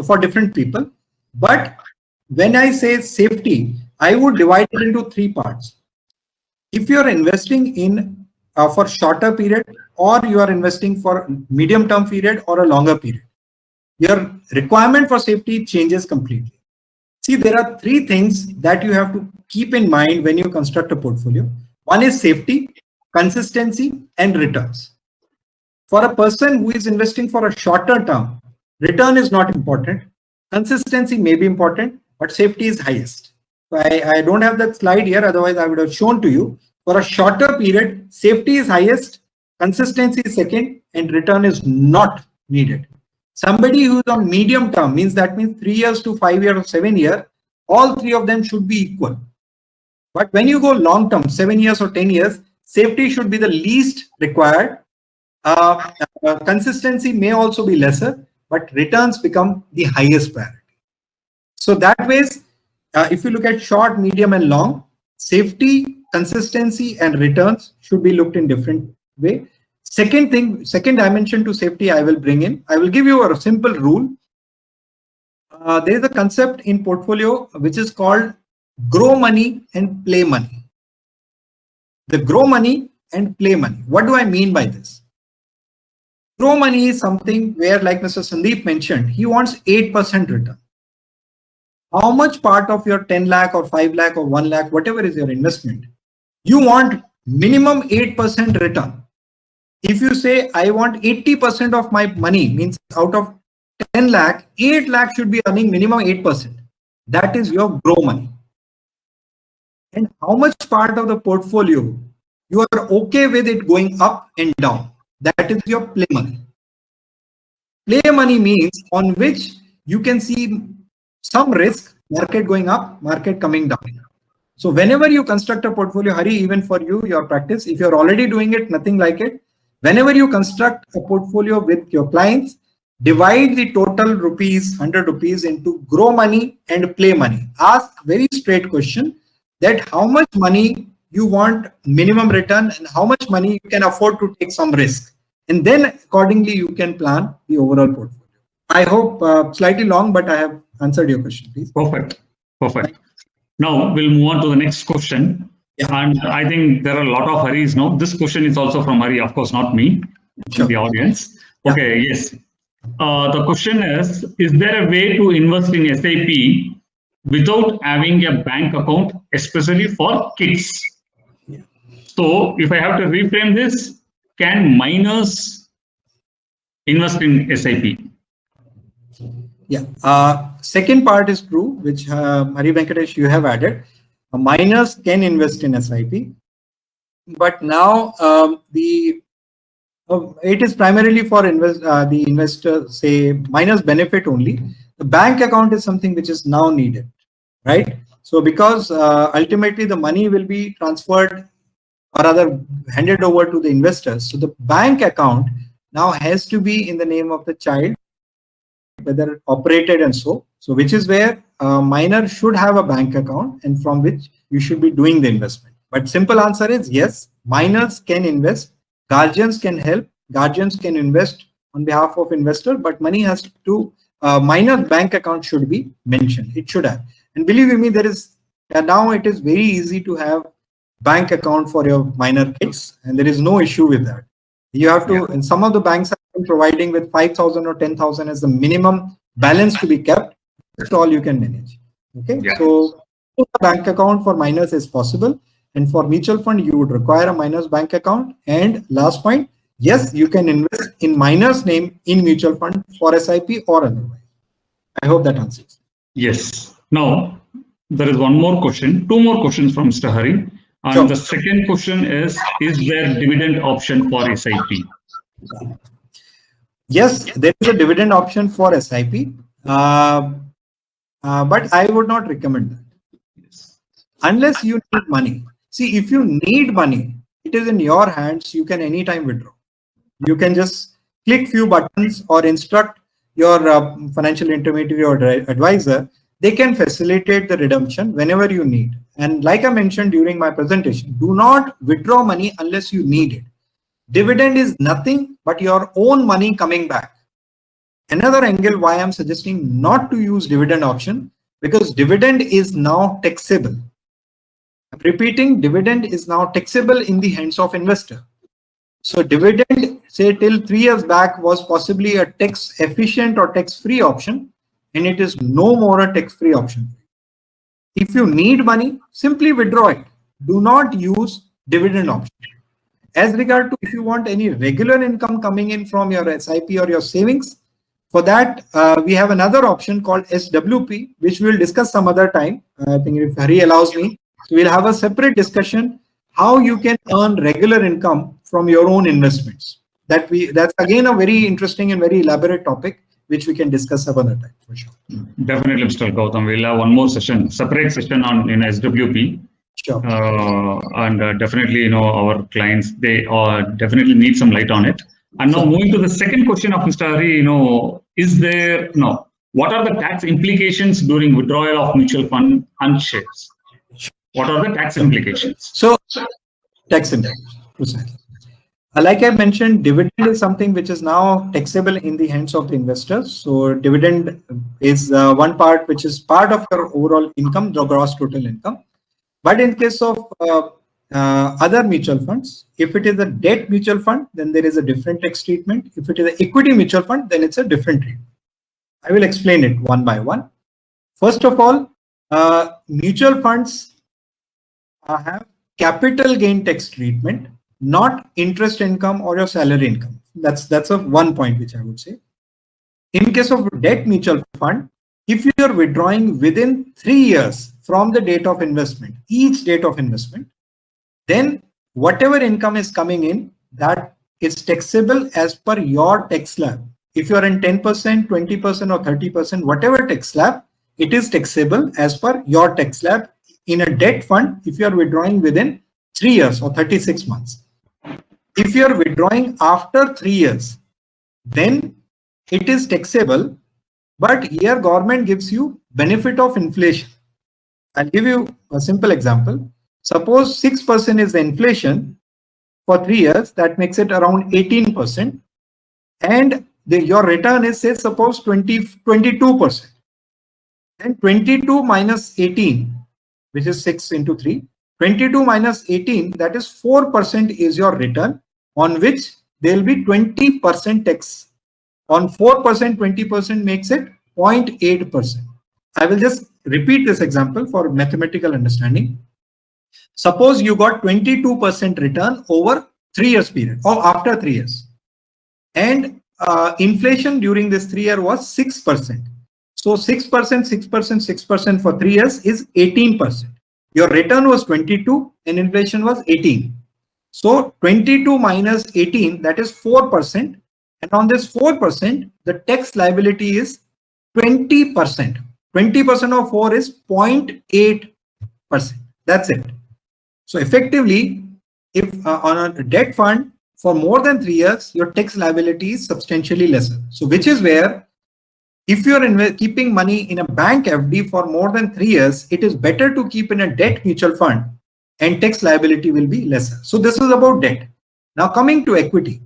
for different people. But when I say safety, I would divide it into three parts. If you are investing in for shorter period, or you are investing for medium term period or a longer period, your requirement for safety changes completely. See, there are three things that you have to keep in mind when you construct a portfolio. One is safety, consistency, and returns. For a person who is investing for a shorter term, return is not important. Consistency may be important, but safety is highest. So I don't have that slide here, otherwise I would have shown to you. For a shorter period, safety is highest, consistency is second, and return is not needed. Somebody who is on medium term means 3 years to 5 years or 7 years, all three of them should be equal. But when you go long term, 7 years or 10 years, safety should be the least required. Consistency may also be lesser, but returns become the highest priority. So that way, if you look at short, medium, and long, safety, consistency, and returns should be looked in different way. Second dimension to safety I will bring in. I will give you a simple rule. There is a concept in portfolio which is called grow money and play money. The grow money and play money. What do I mean by this? Grow money is something where, like Mr. Sandeep mentioned, he wants 8% return. How much part of your 10 lakh or 5 lakh or 1 lakh, whatever is your investment, you want minimum 8% return. If you say, I want 80% of my money, means out of 10 lakh, 8 lakh should be earning minimum 8%. That is your grow money. And how much part of the portfolio you are okay with it going up and down? That is your play money. Play money means on which you can see some risk, market going up, market coming down. So whenever you construct a portfolio, Hari, even for you, your practice, if you're already doing it, nothing like it. Whenever you construct a portfolio with your clients, divide the total rupees, 100 rupees into grow money and play money. Ask very straight question that how much money you want minimum return and how much money you can afford to take some risk. And then accordingly, you can plan the overall portfolio. I hope slightly long, but I have answered your question, please. Perfect. Now we'll move on to the next question. Yeah. And I think there are a lot of Haris now. This question is also from Hari, of course, not me, sure. The audience. Okay, yeah. Yes. The question is there a way to invest in S.I.P without having a bank account, especially for kids? Yeah. So if I have to reframe this, can minors invest in SIP? Yeah. Second part is true, which Hari Venkatesh, you have added. Minors can invest in SIP, but now it is primarily for the investor, say minors benefit only. The bank account is something which is now needed, right? So because ultimately the money will be transferred or rather handed over to the investors. So the bank account now has to be in the name of the child, whether operated and so which is where a minor should have a bank account and from which you should be doing the investment. But simple answer is yes, minors can invest, guardians can help, guardians can invest on behalf of investor, but money has to minor bank account should be mentioned. It should have. And believe you me, there is now it is very easy to have bank account for your minor kids and there is no issue with that. You have to, and some of the banks are providing with 5,000 or 10,000 as the minimum balance to be kept. That's all you can manage. Okay, so a bank account for minors is possible, and for mutual fund you would require a minors bank account. And last point, yes, you can invest in minors name in mutual fund for SIP or otherwise. I hope that answers. Yes. Now there is one more question, two more questions from Mr. Hari. And Sure. the second question is there dividend option for SIP? Yes, there is a dividend option for SIP, but I would not recommend that. Yes. Unless you need money. See, if you need money, it is in your hands. You can anytime withdraw. You can just click few buttons or instruct your financial intermediary or advisor. They can facilitate the redemption whenever you need. And like I mentioned during my presentation, do not withdraw money unless you need it. Dividend is nothing but your own money coming back. Another angle why I'm suggesting not to use dividend option, because dividend is now taxable. I'm repeating, dividend is now taxable in the hands of investor. So dividend, say till 3 years back, was possibly a tax efficient or tax free option, and it is no more a tax free option. If you need money, simply withdraw it. Do not use dividend option. As regard to if you want any regular income coming in from your SIP or your savings, for that we have another option called SWP, which we'll discuss some other time. I think if Hari allows me, so we'll have a separate discussion how you can earn regular income from your own investments. That's again a very interesting and very elaborate topic which we can discuss some other time for sure. Definitely, Mr. Gautam. We'll have one more session, separate session on in SWP. Sure. And definitely, our clients, they definitely need some light on it. And now moving to the second question of Mr. Hari, is there, what are the tax implications during withdrawal of mutual fund and shares? What are the tax implications? So, tax implications. Like I mentioned, dividend is something which is now taxable in the hands of the investors. So dividend is one part which is part of your overall income, the gross total income. But in case of other mutual funds, if it is a debt mutual fund, then there is a different tax treatment. If it is an equity mutual fund, then it's a different treatment. I will explain it one by one. First of all, mutual funds have capital gain tax treatment, not interest income or your salary income. That's a one point which I would say. In case of debt mutual fund, if you are withdrawing within 3 years from the date of investment, each date of investment, then whatever income is coming in, that is taxable as per your tax slab. If you are in 10%, 20% or 30%, whatever tax slab, it is taxable as per your tax slab. In a debt fund, if you are withdrawing within 3 years or 36 months. If you are withdrawing after 3 years, then it is taxable, but here government gives you benefit of inflation. I'll give you a simple example. Suppose 6% is the inflation for 3 years, that makes it around 18%. And your return is, say, suppose 22%. Then 22 minus 18, which is 6 into 3, 22 minus 18, that is 4% is your return, on which there will be 20% tax. On 4%, 20% makes it 0.8%. I will just repeat this example for mathematical understanding. Suppose you got 22% return over 3 years period or after 3 years. And inflation during this 3 year was 6%. So 6%, 6%, 6% for 3 years is 18%. Your return was 22 and inflation was 18. So 22 minus 18, that is 4%. And on this 4%, the tax liability is 20%. 20% of 4 is 0.8%. That's it. So effectively, if on a debt fund for more than 3 years, your tax liability is substantially lesser. So which is where if you're keeping money in a bank FD for more than 3 years, it is better to keep in a debt mutual fund and tax liability will be lesser. So this is about debt. Now coming to equity.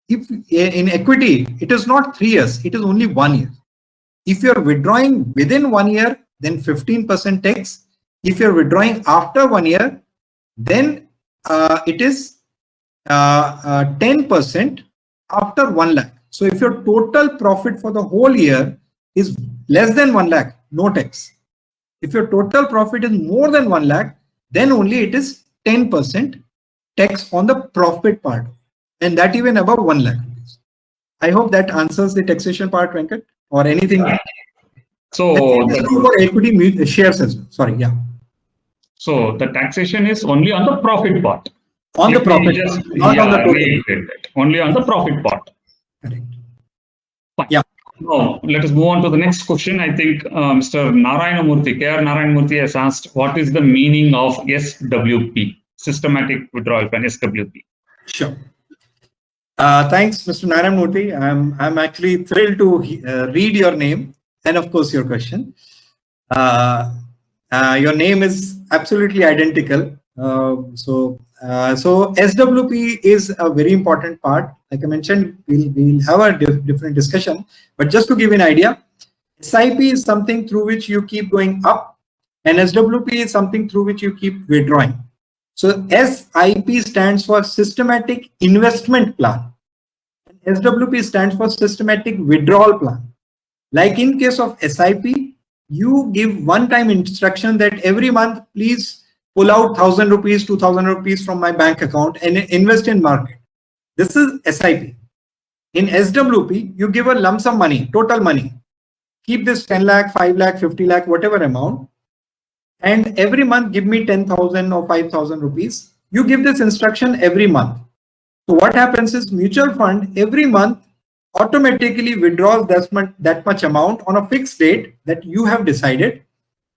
If in equity, it is not 3 years, it is only 1 year. If you're withdrawing within 1 year, then 15% tax. If you're withdrawing after 1 year, then it is 10% after 1 lakh. So if your total profit for the whole year is less than 1 lakh, no tax. If your total profit is more than 1 lakh, then only it is 10% tax on the profit part, and that even above 1 lakh rupees. I hope that answers the taxation part, Venkat, or anything. So for equity shares as well. Sorry, yeah. So the taxation is only on the profit part. On the profit, not on the total. Only on the profit part. Correct. Fine. Yeah. Now, let us move on to the next question. I think Mr. Narayanamurthy, K.R. Narayanamurthy has asked, what is the meaning of SWP, Systematic Withdrawal Plan, SWP? Sure. Thanks, Mr. Narayanamurthy. I'm actually thrilled to read your name and, of course, your question. Your name is absolutely identical. So SWP is a very important part. Like I mentioned, we'll have a different discussion. But just to give you an idea, S.I.P is something through which you keep going up, and SWP is something through which you keep withdrawing. So S.I.P stands for Systematic Investment Plan. SWP stands for Systematic Withdrawal Plan. Like in case of S.I.P, you give one-time instruction that every month, please pull out 1,000 rupees, 2,000 rupees from my bank account and invest in market. This is S.I.P. In SWP, you give a lump sum money, total money. Keep this 10 lakh, 5 lakh, 50 lakh, whatever amount. And every month, give me 10,000 or 5,000 rupees. You give this instruction every month. So what happens is mutual fund every month automatically withdraws that much amount on a fixed date that you have decided,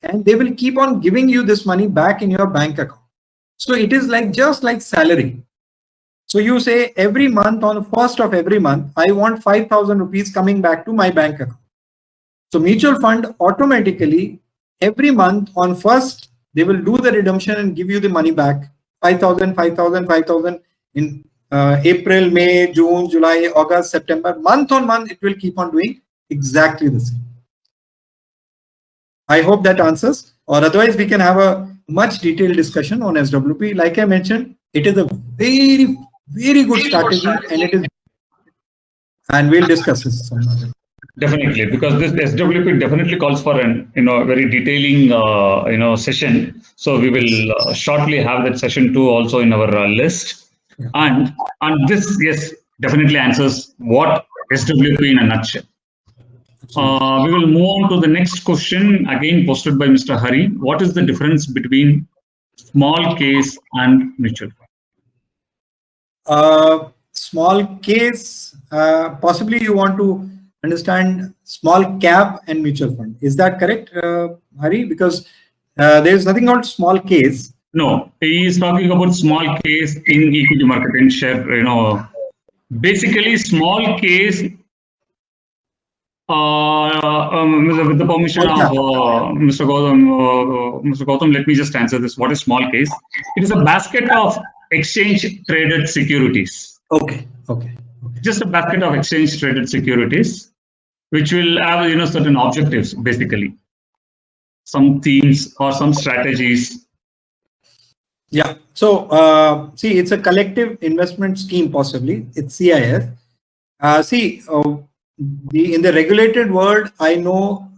and they will keep on giving you this money back in your bank account. So it is like just like salary. So you say every month on the first of every month, I want 5,000 rupees coming back to my bank account. So mutual fund automatically every month on first, they will do the redemption and give you the money back. 5,000, 5,000, 5,000 in April, May, June, July, August, September, month on month, it will keep on doing exactly the same. I hope that answers, or otherwise we can have a much detailed discussion on SWP. Like I mentioned, it is a very, very good strategy, and we'll discuss this some other. Definitely, because this SWP definitely calls for an very detailing session. So we will shortly have that session too also in our list. Yeah. And this, yes, definitely answers what SWP in a nutshell. We will move on to the next question, again posted by Mr. Hari. What is the difference between small case and mutual fund? Small case, possibly you want to understand small cap and mutual fund. Is that correct, Hari? Because there is nothing called small case. No, he is talking about small case in equity market and share. Basically small case. With the permission of Mr. Gautam, let me just answer this. What is small case? It is a basket of exchange traded securities. Okay. Just a basket of exchange traded securities, which will have certain objectives, basically, some themes or some strategies. Yeah. So see, it's a collective investment scheme. Possibly it's CIS. In the regulated world, I know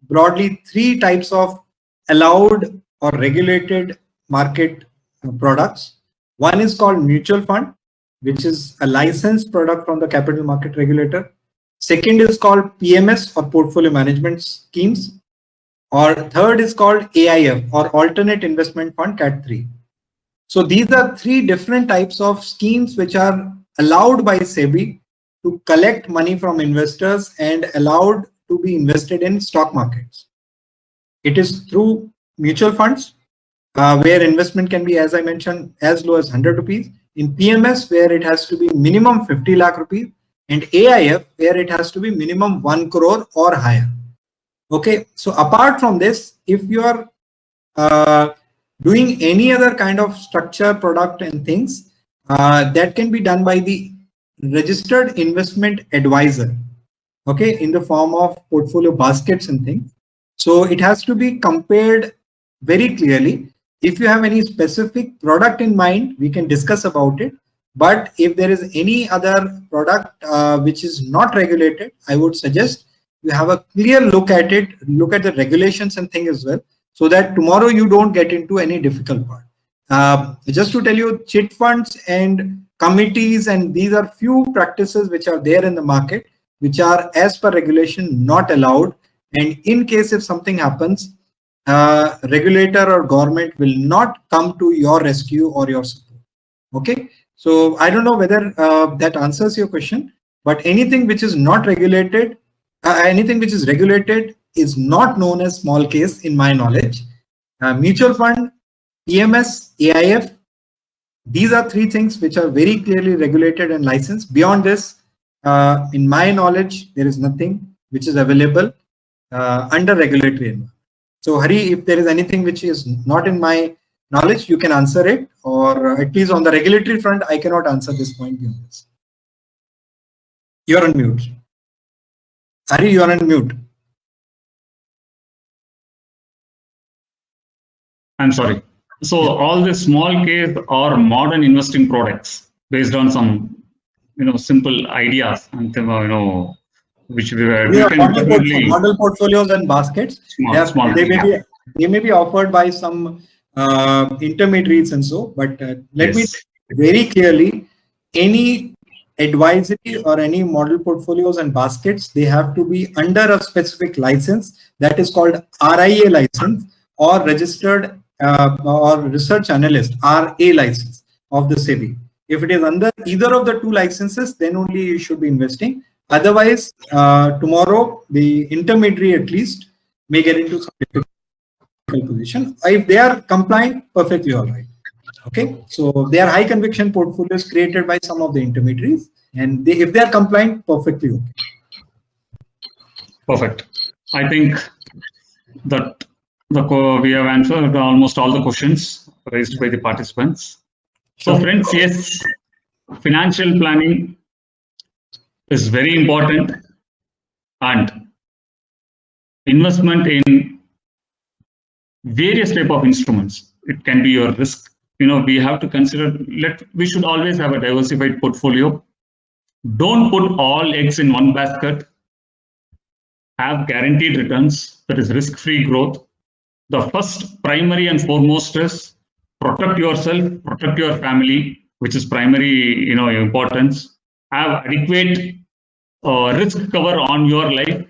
broadly 3 types of allowed or regulated market products. One is called mutual fund, which is a licensed product from the capital market regulator. Second is called PMS or portfolio management schemes. Or third is called AIF or alternate investment fund Cat 3. So these are three different types of schemes which are allowed by SEBI to collect money from investors and allowed to be invested in stock markets. It is through mutual funds where investment can be, as I mentioned, as low as 100 rupees. In PMS, where it has to be minimum 50 lakh rupees, and AIF, where it has to be minimum 1 crore or higher. Okay, so apart from this, if you are doing any other kind of structure, product and things, that can be done by the registered investment advisor, okay, in the form of portfolio baskets and things. So it has to be compared very clearly. If you have any specific product in mind, we can discuss about it. But if there is any other product which is not regulated, I would suggest you have a clear look at it, look at the regulations and things as well, so that tomorrow you don't get into any difficult part. Just to tell you, chit funds and committees, and these are few practices which are there in the market, which are as per regulation not allowed. And in case if something happens, regulator or government will not come to your rescue or your support. Okay, so I don't know whether that answers your question, but anything which is not regulated, anything which is regulated is not known as small case in my knowledge. Mutual fund, PMS, AIF, these are three things which are very clearly regulated and licensed. Beyond this, in my knowledge, there is nothing which is available under regulatory environment. So Hari, if there is anything which is not in my knowledge, you can answer it, or at least on the regulatory front, I cannot answer this point beyond this. You're on mute. Hari, you are on mute. I'm sorry. So all the small case or modern investing products based on some, simple ideas and which we can definitely model portfolios and baskets. They may be offered by some intermediaries and so, but let me very clearly, any advisory or any model portfolios and baskets, they have to be under a specific license that is called RIA license or registered or research analyst RA license of the SEBI. If it is under either of the two licenses, then only you should be investing. Otherwise, tomorrow the intermediary at least may get into some difficult position. If they are compliant, perfectly all right. Okay, so they are high conviction portfolios created by some of the intermediaries, and if they are compliant, perfectly okay. Perfect. I think that we have answered almost all the questions raised by the participants. So friends, yes, financial planning is very important, and investment in various type of instruments. It can be your risk. We have to consider, we should always have a diversified portfolio. Don't put all eggs in one basket. Have guaranteed returns, that is risk-free growth. The first primary and foremost is protect yourself, protect your family, which is primary, importance. Have adequate risk cover on your life.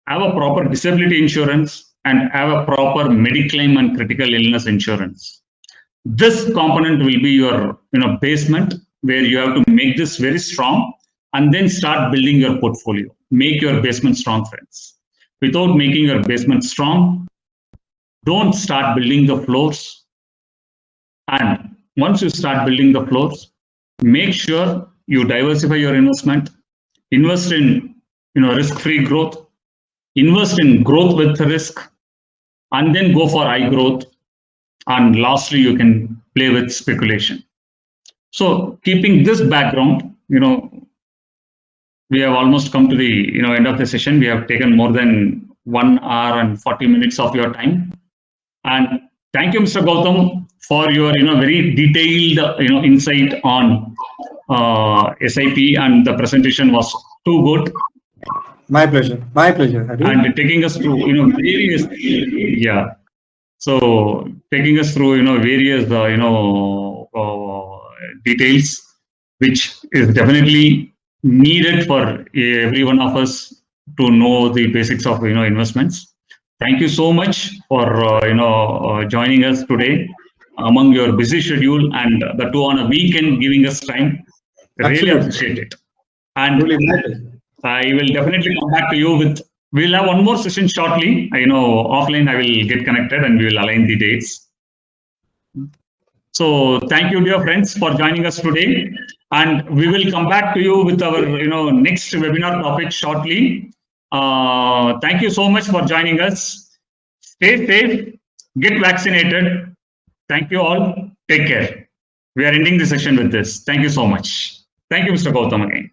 Have a proper disability insurance and have a proper mediclaim and critical illness insurance. This component will be your basement, where you have to make this very strong and then start building your portfolio. Make your basement strong, friends. Without making your basement strong, don't start building the floors. And once you start building the floors, make sure you diversify your investment, invest in risk-free growth, invest in growth with risk, and then go for high growth. And lastly, you can play with speculation. So keeping this background, we have almost come to the end of the session. We have taken more than 1 hour and 40 minutes of your time. And thank you, Mr. Gautam, for your very detailed insight on S.I.P, and the presentation was too good. My pleasure. My pleasure. And taking us to various, So taking us through, various, details, which is definitely needed for every one of us to know the basics of, investments. Thank you so much for, joining us today among your busy schedule, and the two on a weekend giving us time. Really Absolutely. appreciate it. And Truly my pleasure. I will definitely come back to you with. We'll have one more session shortly. Offline I will get connected and we will align the dates. So thank you, dear friends, for joining us today. And we will come back to you with our, next webinar topic shortly. Thank you so much for joining us. Stay safe. Get vaccinated. Thank you all. Take care. We are ending the session with this. Thank you so much. Thank you, Mr. Gautam, again.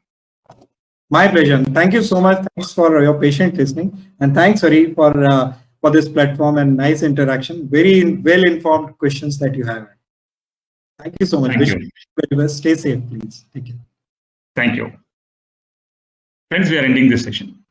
My pleasure. Thank you so much. Thanks for your patient listening, and thanks, Hari, for this platform and nice interaction. Very well informed questions that you have. Thank you so much. Thank you. Very well. Stay safe, please. Take care. Thank you. Friends, we are ending this session.